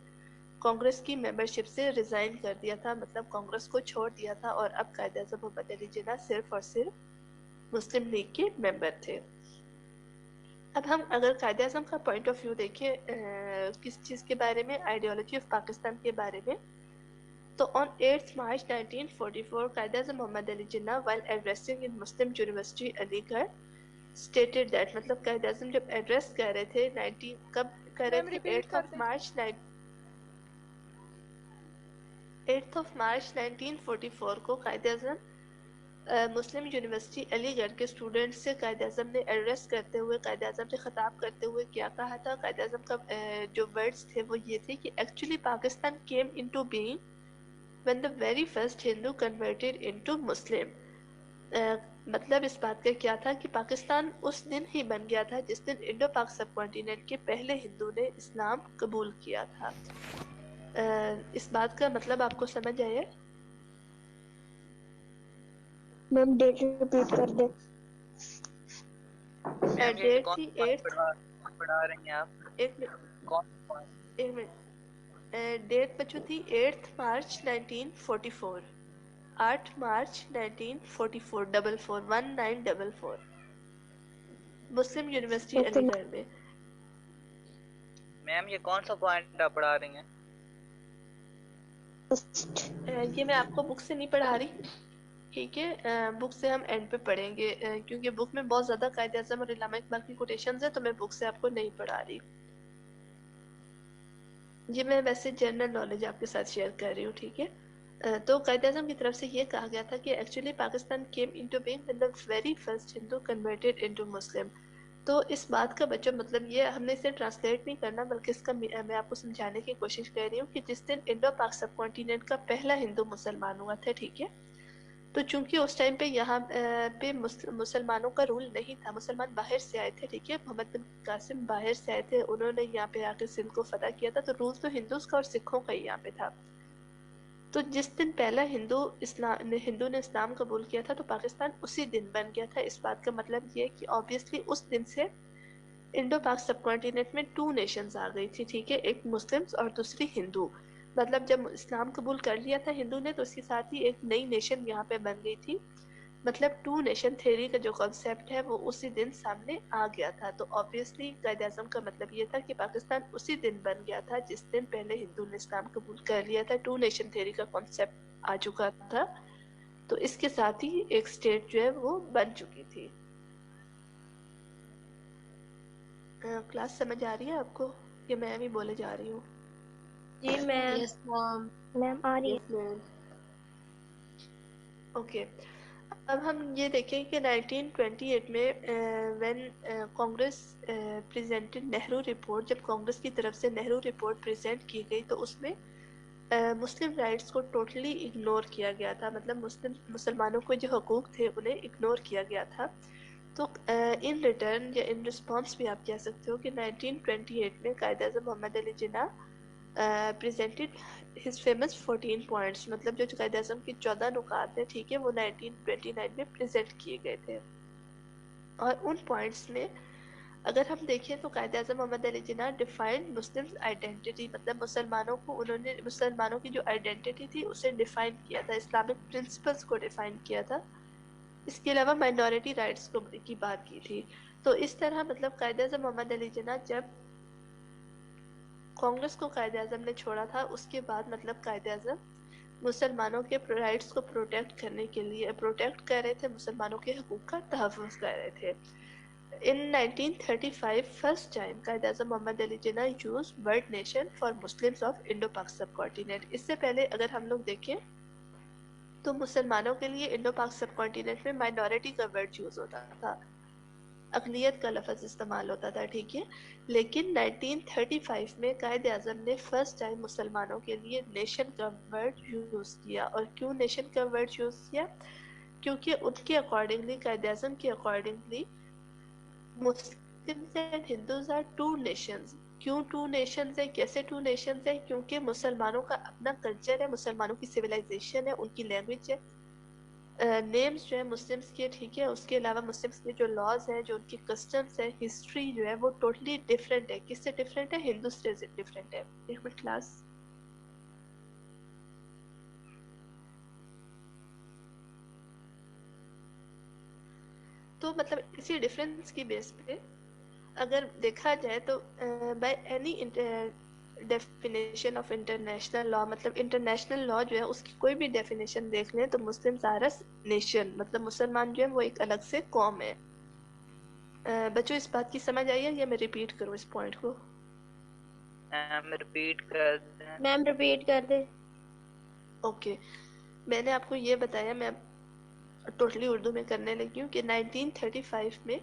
کانگریس کی ممبرشپ سے ریزائن کر دیا تھا, مطلب کانگریس کو چھوڑ دیا تھا, اور اب قائد اعظم محمد علی جناح صرف اور صرف مسلم لیگ کے ممبر تھے. اب ہم اگر قائد اعظم کا پوائنٹ آف ویو دیکھیں کس چیز کے بارے میں, آئیڈیالوجی آف پاکستان کے بارے میں, تو on 8 March 1944 Quaid Azam Muhammad Ali Jinnah while addressing in Muslim University علی گڑھ stated that, مطلب قائد اعظم جب ایڈریس کر رہے تھے کب کر رہے تھے 8 March 1944 کو قائد اعظم مسلم یونیورسٹی علی گڑھ کے اسٹوڈنٹ سے قائد اعظم نے ایڈریس کرتے ہوئے, قائد اعظم سے خطاب کرتے ہوئے کیا کہا تھا. قائد اعظم کا جو ورڈز تھے وہ یہ تھے کہ actually Pakistan came into being when the very first Hindu converted into Muslim. مطلب اس بات کا کیا تھا کہ پاکستان اس دن ہی بن گیا تھا جس دن انڈو پاک سب کانٹیننٹ کے پہلے ہندو نے اسلام قبول کیا تھا. اس بات کا مطلب آپ کو سمجھ آیا؟ میم ڈیٹ ریپیٹ کر دیں. ڈیٹ تھی 8 پڑھا رہی ہیں آپ, ایک منٹ کون ایک منٹ, ڈیٹ بچو تھی 8 مارچ 1944, 8 مارچ 1944 1944 مسلم یونیورسٹی علی گڑھ میں. میم یہ کون سا پوائنٹ آپ پڑھا رہی ہیں؟ یہ میں آپ کو بک سے نہیں پڑھا رہی, ٹھیک ہے, بک سے ہم اینڈ پہ پڑھیں گے کیونکہ بک میں بہت زیادہ قائد اعظم اور علامہ اقبال کی کوٹیشنز ہیں, تو میں بک سے آپ کو نہیں پڑھا رہی. یہ میں ویسے جنرل نالج آپ کے ساتھ شیئر کر رہی ہوں, ٹھیک ہے. تو قائد اعظم کی طرف سے یہ کہا گیا تھا کہ actually Pakistan came into being when the very first Hindu converted into Muslim. تو اس بات کا بچہ مطلب یہ ہم نے اسے ٹرانسلیٹ نہیں کرنا بلکہ اس کا میں آپ کو سمجھانے کی کوشش کر رہی ہوں کہ جس دن انڈو پاک سب کانٹیننٹ کا پہلا ہندو مسلمان ہوا تھا, ٹھیک ہے, تو چونکہ اس ٹائم پہ یہاں پہ مسلمانوں کا رول نہیں تھا, مسلمان باہر سے آئے تھے, ٹھیک ہے, محمد بن قاسم باہر سے آئے تھے, انہوں نے یہاں پہ آ کے سندھ کو فتح کیا تھا, تو رول تو ہندوز کا اور سکھوں کا ہی یہاں پہ تھا. تو جس دن پہلا ہندو نے اسلام قبول کیا تھا تو پاکستان اسی دن بن گیا تھا. اس بات کا مطلب یہ کہ آبویسلی اس دن سے انڈو پاک سب کانٹیننٹ میں 2 نیشنز آ گئی تھی, ٹھیک ہے, ایک مسلمز اور دوسری ہندو. مطلب جب اسلام قبول کر لیا تھا ہندو نے تو اس کے ساتھ ہی ایک نئی نیشن یہاں پہ بن گئی تھی. مطلب 2 نیشن تھیوری کا جو کانسیپٹ ہے وہ اسی دن سامنے آ گیا تھا. تو آبویسلی قائد اعظم کا مطلب یہ تھا کہ پاکستان اسی دن بن گیا تھا جس دن پہلے ہندو نے اسلام قبول کر لیا تھا, 2 نیشن تھیوری کا کانسیپٹ آ چکا تھا, تو اس کے ساتھ ہی ایک اسٹیٹ جو ہے وہ بن چکی تھی. کلاس سمجھ آ رہی ہے آپ کو کہ میں بھی بولے جا رہی ہوں؟ جی میم. میم آ رہی ہے. اوکے, اب ہم یہ دیکھیں کہ 1928 میں when Congress presented Nehru report, جب کانگریس کی طرف سے نہرو رپورٹ پریزنٹ کی گئی تو اس میں مسلم رائٹس کو ٹوٹلی اگنور کیا گیا تھا. مطلب مسلمانوں کو جو حقوق تھے انہیں اگنور کیا گیا تھا. تو ان ریٹرن یا ان رسپانس بھی آپ کہہ سکتے ہو کہ 1928 میں قائد اعظم محمد علی جناح presented his famous 14 points, مطلب جو قائد اعظم کی 14 نکات ہیں, ٹھیک ہے, وہ 1929 میں پریزنٹ کیے گئے تھے. اور ان پوائنٹس میں اگر ہم دیکھیں تو قائد اعظم محمد علی جناح ڈیفائنڈ مسلم آئیڈینٹی، مطلب مسلمانوں کو انہوں نے مسلمانوں کی جو آئیڈینٹی تھی اسے ڈیفائن کیا تھا، اسلامک پرنسپلز کو ڈیفائن کیا تھا، اس کے علاوہ مائنورٹی رائٹس کی بات کی تھی. تو اس طرح مطلب قائد اعظم محمد علی جناح جب کانگریس کو قائد اعظم نے چھوڑا تھا اس کے بعد مطلب قائد اعظم مسلمانوں کے رائٹس کو پروٹیکٹ کرنے کے لیے پروٹیکٹ کر رہے تھے، مسلمانوں کے حقوق کا تحفظ کر رہے تھے. In 1935 first time Quaid Azam Muhammad Ali Jinnah used word nation for Muslims of Indo-Pak subcontinent. اس سے پہلے اگر ہم لوگ دیکھیں تو مسلمانوں کے لیے انڈو پاک سب کانٹیننٹ میں مائنورٹی کا ورڈ یوز ہوتا تھا، اقلیت کا لفظ استعمال ہوتا تھا، ٹھیک ہے. لیکن 1935 میں قائد اعظم نے فرسٹ ٹائم مسلمانوں کے لیے نیشن کا ورڈ یوز کیا. اور کیوں نیشن کا ورڈ یوز کیا؟ کیونکہ ان کے اکارڈنگلی، قائد اعظم کے accordingly, Muslims and Hindus are two nations. کیوں ٹو نیشنز ہیں، کیسے ٹو نیشنز ہیں؟ کیونکہ مسلمانوں کا اپنا کلچر ہے، مسلمانوں کی سویلائزیشن ہے، ان کی لینگویج ہے، نیمز جو ہے مسلمز کے، ٹھیک ہے. اس کے علاوہ مسلمز کے جو لاز ہیں، جو ان کی کسٹمز ہیں، ہسٹری جو ہے وہ ٹوٹلی ڈفرینٹ ہے. کس سے ڈفرینٹ ہے؟ ہندو سے ڈفرینٹ ہے. ایک منٹ کلاس. تو مطلب اسی ڈفرینس کی بیس پہ اگر دیکھا جائے تو by any definition of international law, مطلب انٹرنیشنل لا جو ہے اس کی کوئی بھی ڈیفینیشن دیکھ لیں تو مسلم آر ایس نیشن، مطلب مسلمان جو ہے وہ ایک الگ سے قوم ہے. بچوں اس بات کی سمجھ آئی ہے یا میں ریپیٹ کروں اس پوائنٹ کو؟ میم ریپیٹ کر دیں. میم ریپیٹ کر دیں. اوکے، میں نے آپ کو یہ بتایا، میں ٹوٹلی اردو میں کرنے لگی ہوں کہ 1935 میں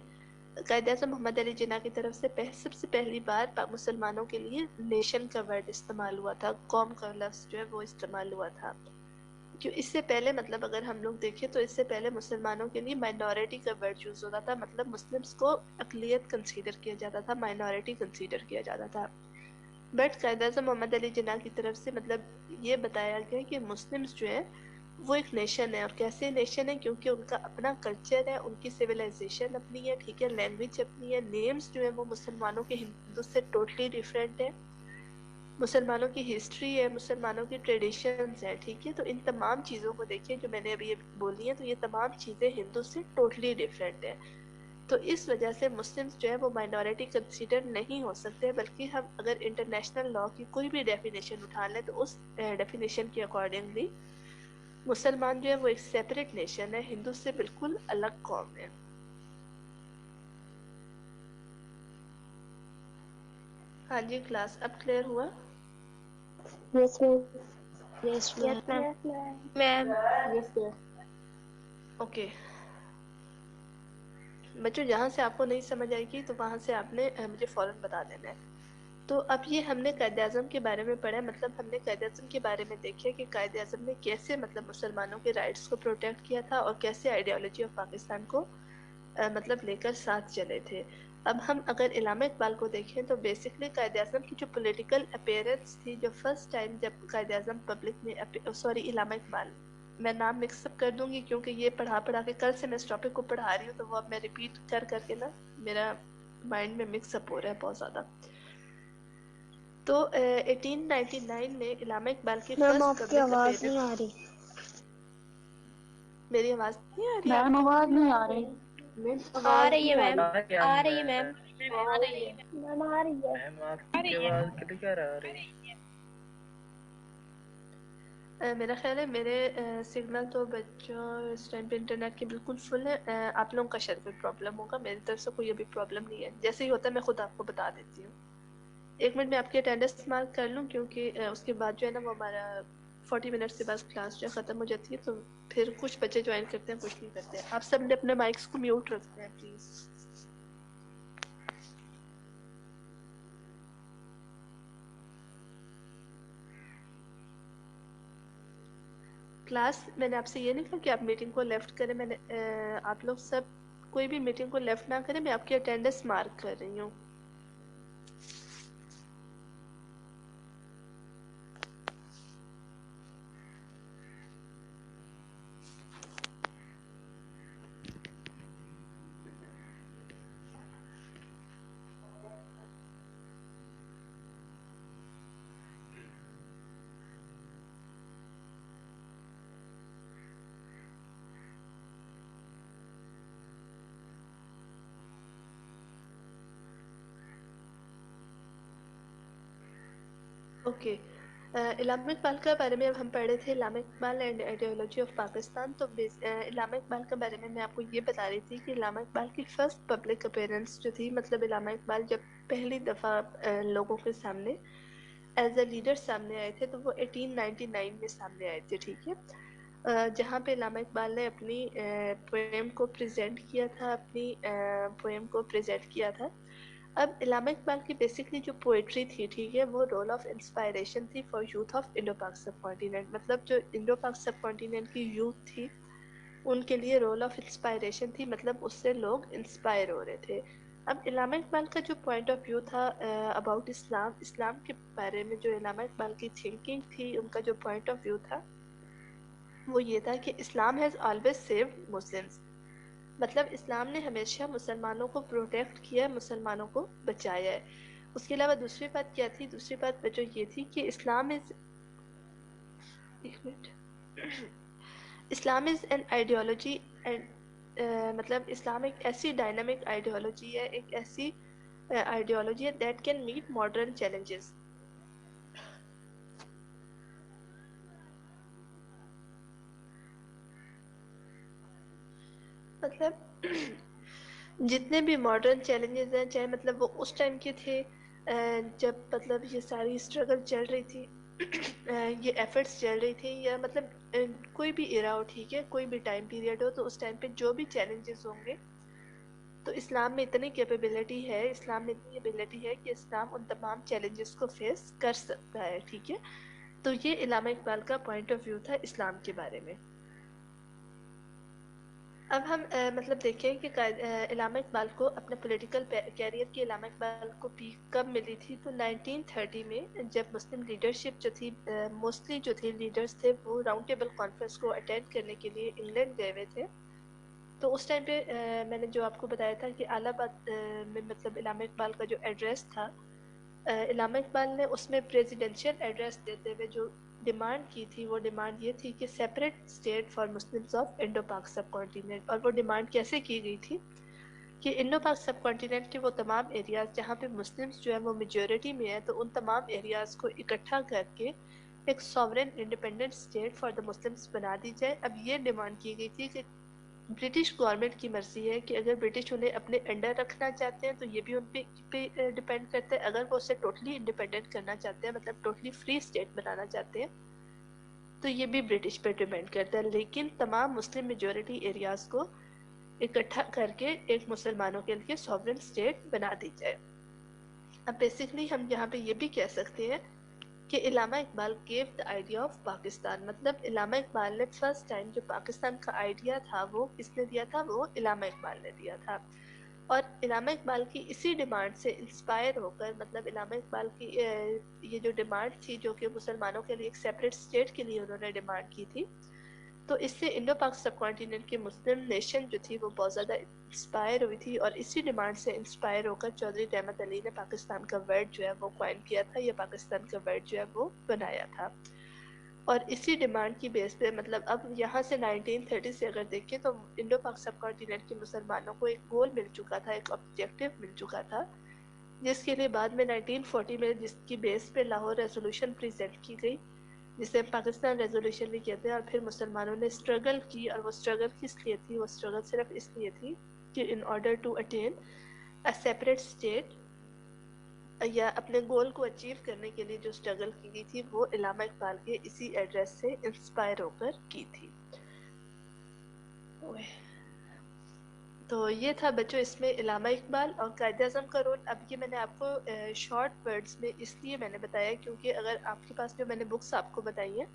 قائد اعظم محمد علی جناح کی طرف سے سب سے پہلی بار مسلمانوں کے لیے نیشن کا ورڈ استعمال ہوا تھا، قوم کا لفظ جو ہے وہ استعمال ہوا تھا. کیوں اس سے پہلے مطلب اگر ہم لوگ دیکھیں تو اس سے پہلے مسلمانوں کے لیے مائنورٹی کا ورڈ یوز ہوتا تھا، مطلب مسلمس کو اقلیت کنسیڈر کیا جاتا تھا، مائنورٹی کنسیڈر کیا جاتا تھا. بٹ قائد اعظم محمد علی جناح کی طرف سے مطلب یہ بتایا گیا کہ مسلمس جو ہیں وہ ایک نیشن ہے. اور کیسے نیشن ہے؟ کیونکہ ان کا اپنا کلچر ہے، ان کی سویلائزیشن اپنی ہے، ٹھیک ہے، لینگویج اپنی ہے، نیمز جو ہیں وہ مسلمانوں کے ہندو سے ٹوٹلی ڈیفرینٹ ہے، مسلمانوں کی ہسٹری ہے، مسلمانوں کی ٹریڈیشنز ہیں، ٹھیک ہے. تو ان تمام چیزوں کو دیکھیں جو میں نے ابھی بولی ہیں، تو یہ تمام چیزیں ہندو سے ٹوٹلی ڈیفرینٹ ہیں. تو اس وجہ سے مسلمز جو ہے وہ مائنورٹی کنسیڈر نہیں ہو سکتے، بلکہ ہم اگر انٹرنیشنل لا کی کوئی بھی ڈیفینیشن اٹھا لیں تو اس ڈیفینیشن کے اکارڈنگلی مسلمان جو ہے وہ ایک سیپریٹ نیشن ہے، ہندو سے بالکل الگ قوم ہے. ہاں جی کلاس اب کلیئر ہوا؟ یس میم. یس یس میم. میم. میم اوکے بچوں، جہاں سے آپ کو نہیں سمجھ آئے گی تو وہاں سے آپ نے مجھے فوراً بتا دینا ہے. تو اب یہ ہم نے قائد اعظم کے بارے میں پڑھا، مطلب ہم نے قائد اعظم کے بارے میں دیکھا کہ قائد اعظم نے کیسے مطلب مسلمانوں کے رائٹس کو پروٹیکٹ کیا تھا اور کیسے آئیڈیالوجی آف پاکستان کو مطلب لے کر ساتھ چلے تھے. اب ہم اگر علامہ اقبال کو دیکھیں تو بیسکلی قائد اعظم کی جو پولیٹیکل اپیئرنس تھی، جو فرسٹ ٹائم جب قائد اعظم پبلک میں علامہ اقبال، میں نام مکس اپ کر دوں گی کیونکہ یہ پڑھا کہ کل سے میں اس ٹاپک کو پڑھا رہی ہوں تو وہ اب میں ریپیٹ کر کے نا میرا مائنڈ میں مکس اپ ہو رہا ہے بہت زیادہ. تو 1899 میں علامہ اقبال کی میم فرسٹ آپ کی پبلک آواز نہیں اپیئرنس. آ رہی. میری آواز نہیں آ رہی میم آپ کو؟ آواز نہیں آ رہی. آ رہی ہے میم. کیا آ رہی ہے میم. میم آ رہی ہے. میم آپ کی آواز کلیئر آ رہی ہے. میرا خیال ہے میرے سگنل تو بچوں اس ٹائم پہ انٹرنیٹ کی بالکل فل ہے. آپ لوگوں کا شاید کوئی پرابلم ہوگا، میری طرف سے کوئی ابھی پرابلم نہیں ہے. جیسے ہی ہوتا ہے میں خود آپ کو بتا دیتی ہوں. ایک منٹ میں آپ کی اٹینڈنس مارک کر لوں کیونکہ اس کے بعد جو ہے نا وہ ہمارا 40 منٹس کے بعد کلاس جو ہے ختم ہو جاتی ہے، تو پھر کچھ بچے جوائن کرتے ہیں کچھ نہیں کرتے ہیں. آپ سب نے اپنے مائکس کو میوٹ رکھتے ہیں پلیز. کلاس میں نے آپ سے یہ نہیں کہا کہ آپ میٹنگ کو لیفٹ کریں، میں نے آپ لوگ سب کوئی بھی میٹنگ کو لیفٹ نہ کریں، میں آپ کی اٹینڈنس مارک کر رہی ہوں. اوکے، علامہ اقبال کے بارے میں اب ہم پڑھ رہے تھے، علامہ Iqbal and ideology of Pakistan. تو علامہ اقبال کے بارے میں آپ کو یہ بتا رہی تھی کہ علامہ اقبال کی فرسٹ پبلک اپیرنس جو تھی، مطلب علامہ اقبال جب پہلی دفعہ لوگوں کے سامنے ایز اے لیڈر سامنے آئے تھے تو وہ 1899 میں سامنے آئے تھے، ٹھیک ہے، جہاں پہ علامہ اقبال نے اپنی پوئم کو پریزنٹ کیا تھا. اب علامہ اقبال کی بیسکلی جو پوئٹری تھی، ٹھیک ہے، وہ رول آف انسپائریشن تھی for youth of Indo Pak sub continent. مطلب جو انڈو پاک سب کانٹیننٹ کی یوتھ تھی ان کے لیے رول آف انسپائریشن تھی، مطلب اس سے لوگ انسپائر ہو رہے تھے. اب علامہ اقبال کا جو پوائنٹ آف ویو تھا اباؤٹ اسلام کے بارے میں، جو علامہ اقبال کی تھنکنگ تھی، ان کا جو پوائنٹ آف ویو تھا وہ یہ تھا کہ Islam has always saved Muslims. مطلب اسلام نے ہمیشہ مسلمانوں کو پروٹیکٹ کیا ہے، مسلمانوں کو بچایا ہے. اس کے علاوہ دوسری بات کیا تھی؟ دوسری بات جو یہ تھی کہ اسلام از این آئیڈیالوجی اینڈ مطلب اسلام ایک ایسی ڈائنامک آئیڈیالوجی ہے، ایک ایسی آئیڈیالوجی ہے that can meet modern challenges. مطلب جتنے بھی ماڈرن چیلنجز ہیں، چاہے مطلب وہ اس ٹائم کے تھے جب مطلب یہ ساری اسٹرگل چل رہی تھی، یہ ایفرٹس چل رہی تھی، یا مطلب کوئی بھی ایرا ہو، ٹھیک ہے، کوئی بھی ٹائم پیریڈ ہو، تو اس ٹائم پہ جو بھی چیلنجز ہوں گے تو اسلام میں اتنی کیپیبلٹی ہے، کہ اسلام ان تمام چیلنجز کو فیس کر سکتا ہے، ٹھیک ہے. تو یہ علامہ اقبال کا پوائنٹ آف ویو تھا اسلام کے بارے میں. اب ہم مطلب دیکھیں کہ علامہ اقبال کو اپنے پولیٹیکل کیریئر کی علامہ اقبال کو پیک کب ملی تھی؟ تو 1930 میں جب مسلم لیڈرشپ جو تھی، موسٹلی جو تھی لیڈرز تھے وہ راؤنڈ ٹیبل کانفرنس کو اٹینڈ کرنے کے لیے انگلینڈ گئے ہوئے تھے. تو اس ٹائم پہ میں نے جو آپ کو بتایا تھا کہ الہ آباد میں مطلب علامہ اقبال کا جو ایڈریس تھا، علامہ اقبال نے اس میں پریزیڈنشیل ایڈریس دیتے ہوئے جو ڈیمانڈ کی تھی، وہ ڈیمانڈ یہ تھی کہ separate state for Muslims of Indo Pak sub continent. اور وہ ڈیمانڈ کیسے کی گئی تھی کہ انڈو پاک سب کانٹیننٹ کے وہ تمام ایریاز جہاں پہ مسلمز جو ہے وہ میجورٹی میں ہیں، تو ان تمام ایریاز کو اکٹھا کر کے ایک sovereign independent state for the Muslims بنا دی جائے. اب یہ ڈیمانڈ کی گئی تھی کہ برٹش گورنمنٹ کی مرضی ہے کہ اگر برٹش انہیں اپنے انڈر رکھنا چاہتے ہیں تو یہ بھی ان پہ ڈیپینڈ کرتا ہے، اگر وہ اسے ٹوٹلی انڈیپینڈنٹ کرنا چاہتے ہیں، مطلب ٹوٹلی فری اسٹیٹ بنانا چاہتے ہیں، تو یہ بھی برٹش پہ ڈیپینڈ کرتا ہے. لیکن تمام مسلم میجورٹی ایریاز کو اکٹھا کر کے ایک مسلمانوں کے لیے سوورن اسٹیٹ بنا دی جائے. اب بیسکلی ہم یہاں پہ یہ بھی کہہ سکتے ہیں کہ علامہ Iqbal give the idea of Pakistan. مطلب علامہ اقبال نے فرسٹ ٹائم جو پاکستان کا آئیڈیا تھا وہ کس نے دیا تھا؟ وہ علامہ اقبال نے دیا تھا. اور علامہ اقبال کی اسی ڈیمانڈ سے انسپائر ہو کر، مطلب علامہ اقبال کی یہ جو ڈیمانڈ تھی جو کہ مسلمانوں کے لیے ایک سیپریٹ اسٹیٹ کے لیے انہوں نے ڈیمانڈ کی تھی، تو اس سے انڈو پاک سب کانٹیننٹ کی مسلم نیشن جو تھی وہ بہت زیادہ انسپائر ہوئی تھی. اور اسی ڈیمانڈ سے انسپائر ہو کر چودھری رحمت علی نے پاکستان کا ورڈ جو ہے وہ کوائن کیا تھا، یا پاکستان کا ورڈ جو ہے وہ بنایا تھا. اور اسی ڈیمانڈ کی بیس پہ مطلب اب یہاں سے 1930 سے اگر دیکھیں تو انڈو پاک سب کانٹیننٹ کے مسلمانوں کو ایک گول مل چکا تھا، ایک آبجیکٹو مل چکا تھا، جس کے لیے بعد میں 1940 میں جس کی بیس پہ لاہور ریزولوشن پریزنٹ کی گئی، جسے پاکستان ریزولوشن بھی کہتے ہیں. اور پھر مسلمانوں نے اسٹرگل کی، اور وہ اسٹرگل کس لیے تھی؟ وہ اسٹرگل صرف اس لیے تھی کہ in order to attain a separate state, یا اپنے گول کو اچیو کرنے کے لیے جو اسٹرگل کی گئی تھی وہ علامہ اقبال کے اسی ایڈریس سے انسپائر ہو کر کی تھی. تو یہ تھا بچوں اس میں علامہ اقبال اور قائد اعظم کا رول. اب یہ میں نے آپ کو شارٹ ورڈز میں اس لیے میں نے بتایا کیونکہ اگر آپ کے پاس جو میں نے بکس آپ کو بتائی ہیں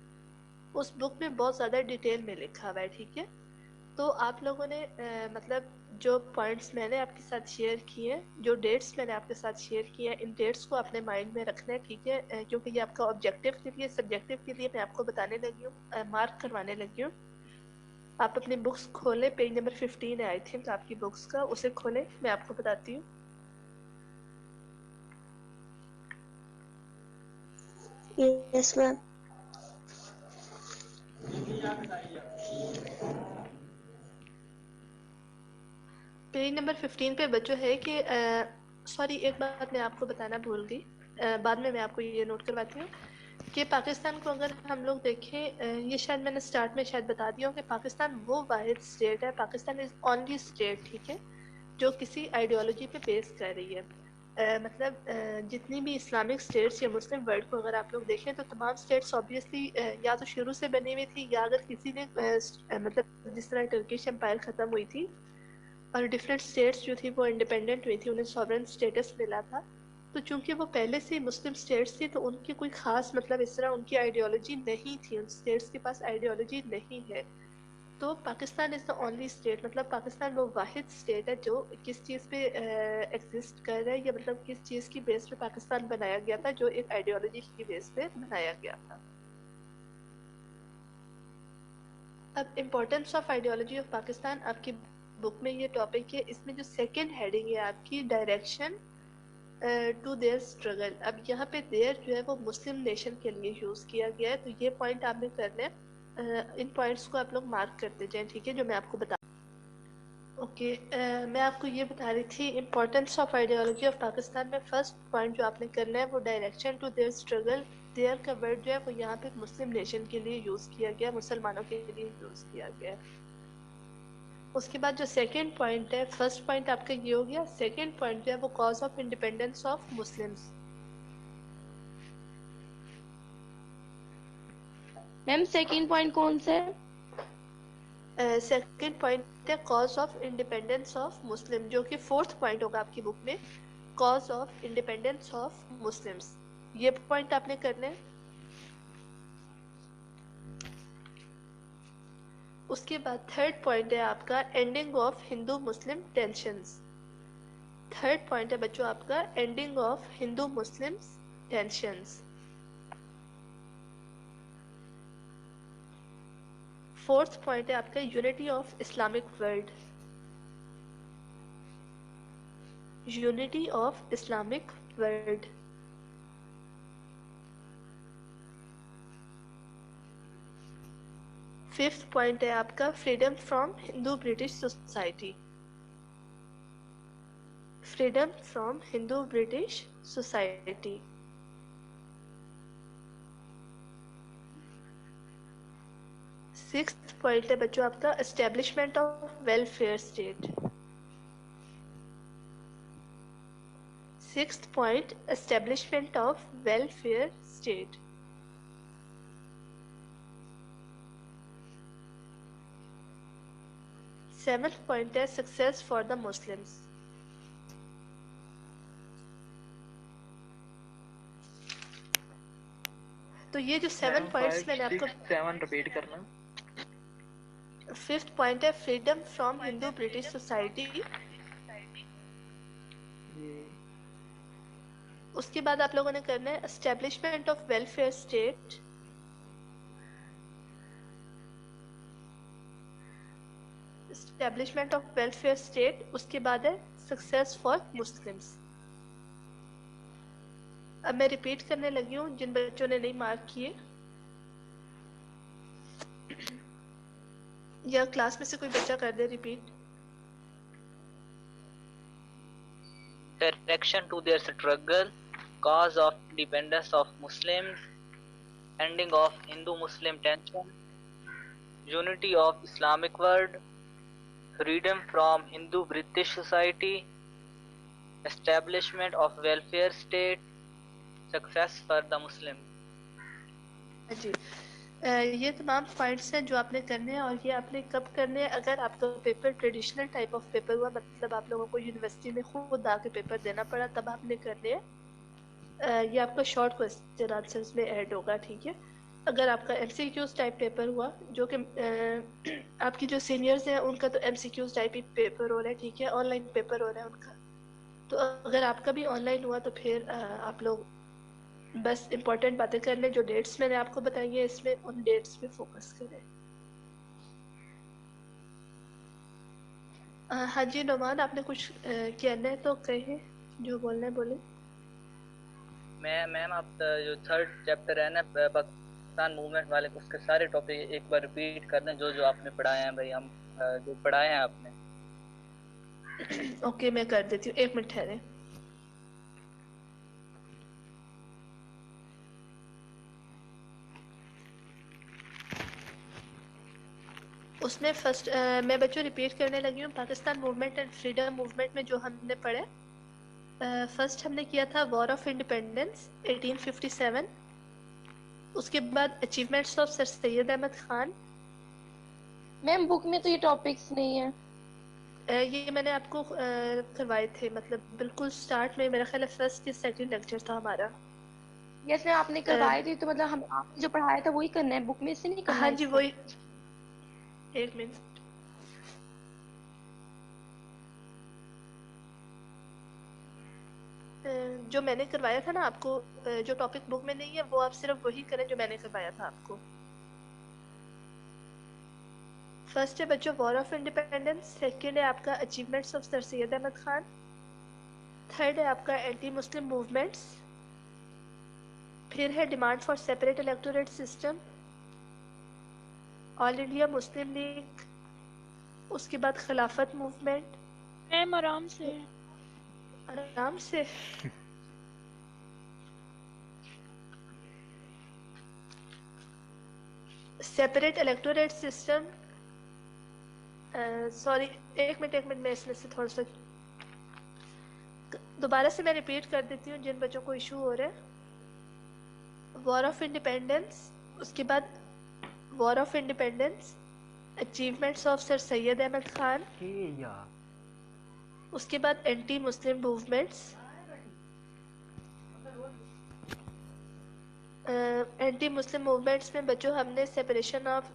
اس بک میں بہت زیادہ ڈیٹیل میں لکھا ہوا ہے، ٹھیک ہے. تو آپ لوگوں نے مطلب جو پوائنٹس میں نے آپ کے ساتھ شیئر کیے ہیں، جو ڈیٹس میں نے آپ کے ساتھ شیئر کیے ہیں، ان ڈیٹس کو اپنے مائنڈ میں رکھنا ہے، ٹھیک ہے، کیونکہ یہ آپ کا آبجیکٹیو کے لیے، سبجیکٹیو کے لیے میں آپ کو بتانے لگی ہوں، مارک کروانے لگی ہوں. آپ اپنی بکس کھولیں، پیج نمبر 15 ہے آئی تھنک آپ کی بکس کا، اسے کھولیں، میں آپ کو بتاتی ہوں. یس میم. پیج نمبر 15 پہ بچوں ہے کہ سوری ایک بات میں آپ کو بتانا بھول گئی. بعد میں آپ کو یہ نوٹ کرواتی ہوں کہ پاکستان کو اگر ہم لوگ دیکھیں، یہ شاید میں نے سٹارٹ میں شاید بتا دیا ہوں کہ پاکستان وہ واحد اسٹیٹ ہے، پاکستان از اونلی اسٹیٹ، ٹھیک ہے، جو کسی آئیڈیالوجی پہ بیس کر رہی ہے. مطلب جتنی بھی اسلامک اسٹیٹس یا مسلم ورلڈ کو اگر آپ لوگ دیکھیں تو تمام اسٹیٹس آبویسلی یا تو شروع سے بنی ہوئی تھی، یا اگر کسی نے مطلب جس طرح ٹرکش امپائر ختم ہوئی تھی اور ڈفرینٹ اسٹیٹس جو تھی وہ انڈیپینڈنٹ ہوئی تھی، انہیں سوورن اسٹیٹس ملا تھا، تو چونکہ وہ پہلے سے مسلم اسٹیٹس تھی تو ان کی کوئی خاص مطلب اس طرح ان کی آئیڈیالوجی نہیں تھی، ان اسٹیٹس کے پاس آئیڈیالوجی نہیں ہے. تو Pakistan is the only state, مطلب پاکستان وہ واحد اسٹیٹ ہے جو کس چیز پہ ایگزسٹ کر رہا ہے، یا مطلب کس چیز کی بیس پہ پاکستان بنایا گیا تھا، جو ایک آئیڈیالوجی کی بیس پہ بنایا گیا تھا. اب importance of ideology of Pakistan آپ کی بک میں یہ ٹاپک ہے، اس میں جو سیکنڈ ہیڈنگ ہے آپ کی ڈائریکشن ٹو دیئر اسٹرگل. اب یہاں پہ دیر جو ہے وہ مسلم نیشن کے لیے یوز کیا گیا ہے، تو یہ پوائنٹ آپ نے کرنا ہے. ان پوائنٹس کو آپ لوگ مارک کرتے جائیں، ٹھیک ہے، جو میں آپ کو بتا. اوکے، میں آپ کو یہ بتا رہی تھی importance of ideology of Pakistan میں فرسٹ پوائنٹ جو آپ نے کرنا ہے وہ direction to their struggle. Their کا ورڈ جو ہے وہ یہاں پہ مسلم نیشن کے لیے یوز کیا گیا، مسلمانوں کے لیے یوز کیا گیا. اس کے بعد جو سیکنڈ پوائنٹ ہے، فرسٹ پوائنٹ آپ کا یہ ہو گیا، سیکنڈ پوائنٹ جو ہے وہ cause of independence of Muslims. Ma'am second point کون سا ہے؟ سیکنڈ پوائنٹ ہے cause of independence of Muslim, جو کہ فورتھ پوائنٹ ہوگا آپ کی بک میں، cause of independence of Muslims. یہ پوائنٹ آپ نے کرنا ہے. اس کے بعد تھرڈ پوائنٹ ہے آپ کا ending of Hindu Muslim tensions. Third point ہے بچوں آپ کا ending of Hindu Muslim tensions. Fourth point ہے آپ کا unity of Islamic world. Unity of Islamic world. Fifth point ہے آپ کا freedom from Hindu British society. Freedom from Hindu British society. Sixth point ہے بچوں آپ کا establishment of welfare state. Sixth point establishment of welfare state. Seventh point ہے success for the Muslims. تو یہ جو 7 پوائنٹس میں نے آپ کو 7 ریپیٹ کرنا. ففتھ پوائنٹ ہے freedom from Hindu British society. اس کے بعد آپ لوگوں نے کرنا ہے establishment of welfare state. Establishment of welfare state. اس کے بعد ہے سکسیس فار مسلمس. اب میں ریپیٹ کرنے لگی ہوں جن بچوں نے نہیں مارک کیے، یا کلاس میں سے کوئی بچہ کر دے repeat. Direction to their struggle, cause of independence of Muslims, ending of Hindu-Muslim tension, unity of Islamic world, freedom from Hindu-British society, establishment of welfare state, success for the Muslim. جی یہ تمام points ہیں جو آپ نے کرنے ہیں، اور یہ آپ نے کب کرنے ہیں؟ اگر آپ کا paper traditional type of paper ہوا، مطلب آپ لوگوں کو یونیورسٹی میں خود آ کے پیپر دینا پڑا، تب آپ نے کرنے ہیں. یہ آپ کا شارٹ کوسچن آنسرز میں ایڈ ہوگا، ٹھیک ہے. اگر آپ کا M C Qs type paper ہوا، جو کہ آپ کی جو سینئرز ہیں ان کا تو ایم سی کیوز ٹائپ ہی پیپر ہو رہا ہے، ٹھیک ہے، آن لائن پیپر ہو رہا ہے ان کا. تو اگر آپ کا بھی آن لائن ہوا تو پھر آپ لوگ بس امپورٹنٹ باتیں کر لیں. جو ڈیٹس میں نے آپ کو بتائی ہیں اس میں ان ڈیٹس پہ فوکس کریں. ہاں جی نعمان، آپ نے کچھ کہنا ہے تو کہیں، جو بولنا ہے بولیں. میم آپ جو تھرڈ چیپٹر ہے نا پاکستان موومنٹ والے، اس کے سارے ٹاپک ایک بار ریپیٹ کر دیں جو جو آپ نے پڑھائے ہیں. بھائی ہم جو پڑھائے ہیں آپ نے. اوکے میں کر دیتی ہوں، 1 منٹ ٹھہریں. اس میں فرسٹ میں بچوں ریپیٹ کرنے لگی ہوں. Pakistan movement and freedom movement میں جو ہم نے پڑھے فرسٹ ہم نے کیا تھا وار آف انڈیپینڈنس 1857. اس کے بعد achievements of Sir Syed Ahmad Khan. میم بک میں تو یہ ٹاپکس نہیں ہیں. یہ میں نے آپ کو کروائے تھے, مطلب بالکل سٹارٹ میں, میرا خیال ہے فرسٹ یا سیکنڈ لیکچر تھا ہمارا. یس میم آپ نے کروائے تھے تو مطلب ہم آپ نے جو پڑھایا تھا وہی کرنا ہے, بک میں سے نہیں کرنا ہاں ہے جی اس وہی. کا. ایک منٹ. جو میں نے کروایا تھا نا آپ کو, جو ٹاپک بک میں نہیں ہے وہ آپ صرف وہی کریں جو میں نے کروایا تھا آپ کو. فرسٹ ہے بچوں وار آف انڈیپینڈنس, سیکنڈ ہے آپ کا achievements of Sir Syed Ahmad Khan, third ہے آپ کا اینٹی مسلم موومنٹس, پھر ہے demand for separate electorate system, all India Muslim League, اس کے بعد خلافت موومنٹ. میم آرام سے. آرام سے. سیپریٹ الیکٹوریٹ سسٹم, سوری ایک منٹ میں اس میں سے تھوڑا سا دوبارہ سے میں ریپیٹ کر دیتی ہوں جن بچوں کو ایشو ہو رہا ہے. وار آف انڈیپینڈنس, اس کے بعد war of independence, achievements of Sir Syed Ahmad Khan, اس کے بعد anti Muslim movements. Anti Muslim movements میں بچوں ہم نے سیپریشن آف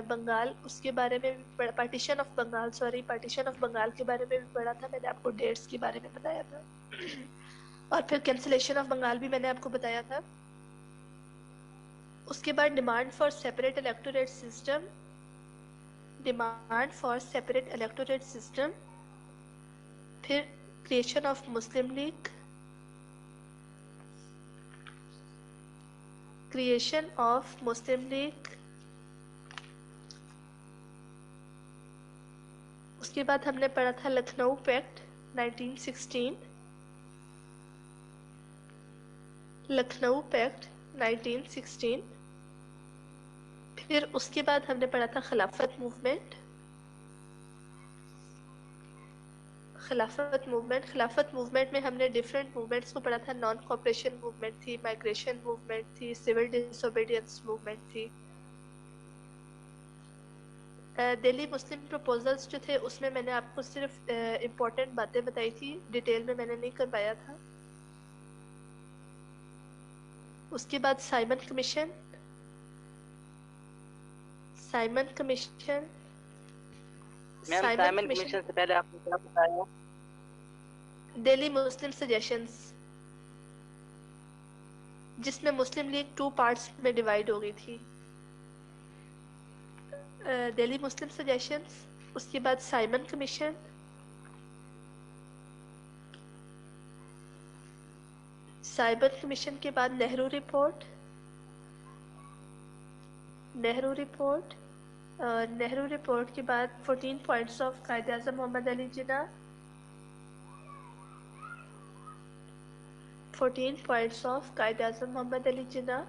بنگال, اس کے بارے میں بھی partition of Bengal, sorry partition of Bengal کے بارے میں بھی پڑھا تھا. میں نے آپ کو ڈیٹس کے بارے میں بتایا تھا, اور پھر کینسلیشن آف بنگال بھی میں نے آپ کو بتایا تھا. اس کے بعد demand for separate electorate system, demand for separate electorate system, پھر creation of Muslim League, creation of Muslim League. اس کے بعد ہم نے پڑھا تھا لکھنؤ پیکٹ 1916, لکھنؤ پیکٹ 1916. پھر اس کے بعد ہم نے پڑھا تھا خلافت موومنٹ, خلافت موومنٹ. خلافت موومنٹ میں ہم نے ڈفرینٹ موومنٹس کو پڑھا تھا. نان کوپریشن موومنٹ تھی, مائگریشن موومنٹ تھی, سول ڈس اوبیڈینس موومنٹ تھی. دہلی مسلم پروپوزلز جو تھے اس میں میں نے آپ کو صرف امپورٹنٹ باتیں بتائی تھی, ڈیٹیل میں نے نہیں کروایا تھا. اس کے بعد سائمن کمیشن, سائمن کمیشن, میم سائمن کمیشن سے پہلے آپ نے کیا بتایا؟ دہلی مسلم سجیشنز, جس میں مسلم لیگ 2 پارٹس میں ڈیوائیڈ ہو گئی تھی. دہلی مسلم سجیشنز, اس کے بعد سائمن کمیشن, سائمن کمیشن کے بعد Nehru report, Nehru report, Nehru report کے بعد 14 points of Quaid Azam Muhammad Ali Jinnah, 14 points of قائد اعظم محمد علی جناح.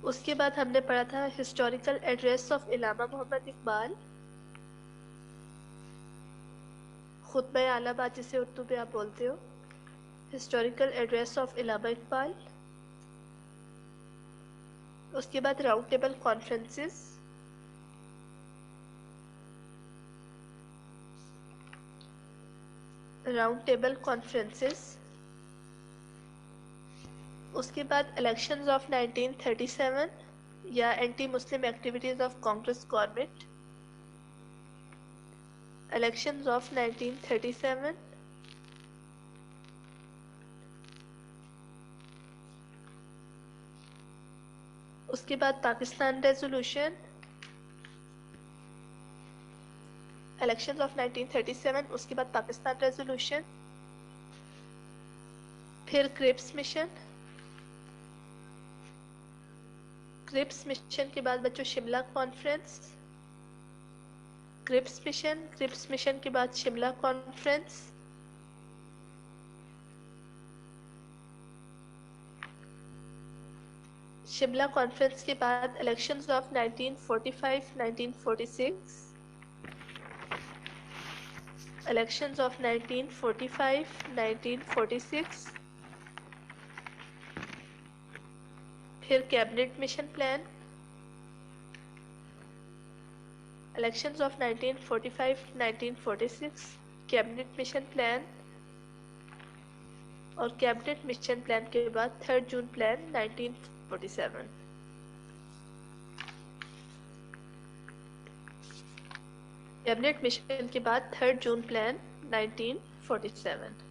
اس کے بعد ہم نے پڑھا تھا ہسٹوریکل ایڈریس آف علامہ محمد اقبال, خطبہ اعلیٰ بات جسے اردو پہ آپ بولتے ہو, ہسٹوریکل ایڈریس آف علامہ اقبال. اس کے بعد round table conferences, round table conferences. اس کے بعد الیکشنز آف 1937 یا anti Muslim activities of Congress government, elections of 1937. اس کے بعد پاکستان ریزولوشن, الیکشنز آف 1937, اس کے بعد پاکستان ریزولوشن, پھر کرپس مشن, کرپس مشن کے بعد بچوں شملہ کانفرنس, کرپس مشن, کرپس مشن کے بعد شملہ کانفرنس, شملہ کانفرنس کے بعد الیکشنز آف 1945-1946 elections of 1945-1946 پھر cabinet mission plan elections of 1945-1946 cabinet mission plan اور کیبنٹ مشن پلان کے بعد 3rd جون پلان 1947 کیبنٹ مشن کے بعد 3rd جون پلان 1947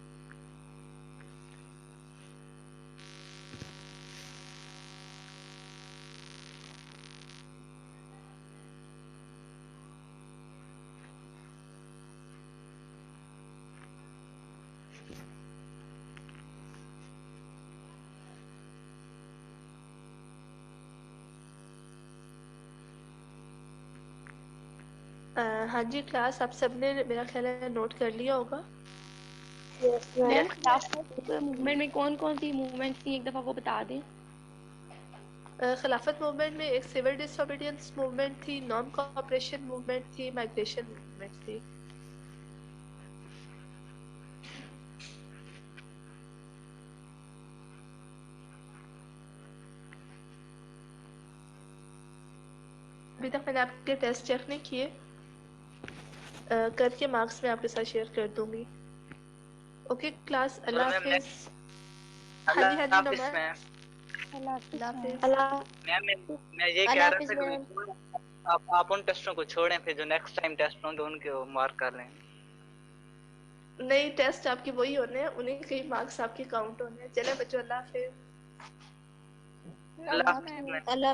ہاں جی کلاس آپ سب نے میرا خیال ہے نوٹ کر لیا ہوگا. Yes, ma'am. میم خلافت موومنٹ میں کون کون سی موومنٹ تھی ایک دفعہ وہ بتا دیں. خلافت موومنٹ میں ایک سول ڈس اوبیڈینس موومنٹ تھی, نان کوآپریشن موومنٹ تھی, مائگریشن موومنٹ تھی. ابھی تک میں نے آپ کے ٹیسٹ چیک نہیں کیے, کر کے مارکس میں آپ کے ساتھ شیئر کر دوں گی. اوکے کلاس, اللہ حافظ. ہاں جی ہاں جی نومار, اللہ حافظ. میں یہ کہہ رہا تھا کہ آپ ان ٹیسٹوں کو چھوڑیں, پھر جو نیکسٹ ٹائم ٹیسٹ ہوں گے ان کو مارک کر لیں. نہیں ٹیسٹ آپ کے وہی ہونے ہیں, انہیں کے مارکس آپ کے کاؤنٹ ہونے ہیں. چلے بچوں, اللہ حافظ. اللہ حافظ. Allah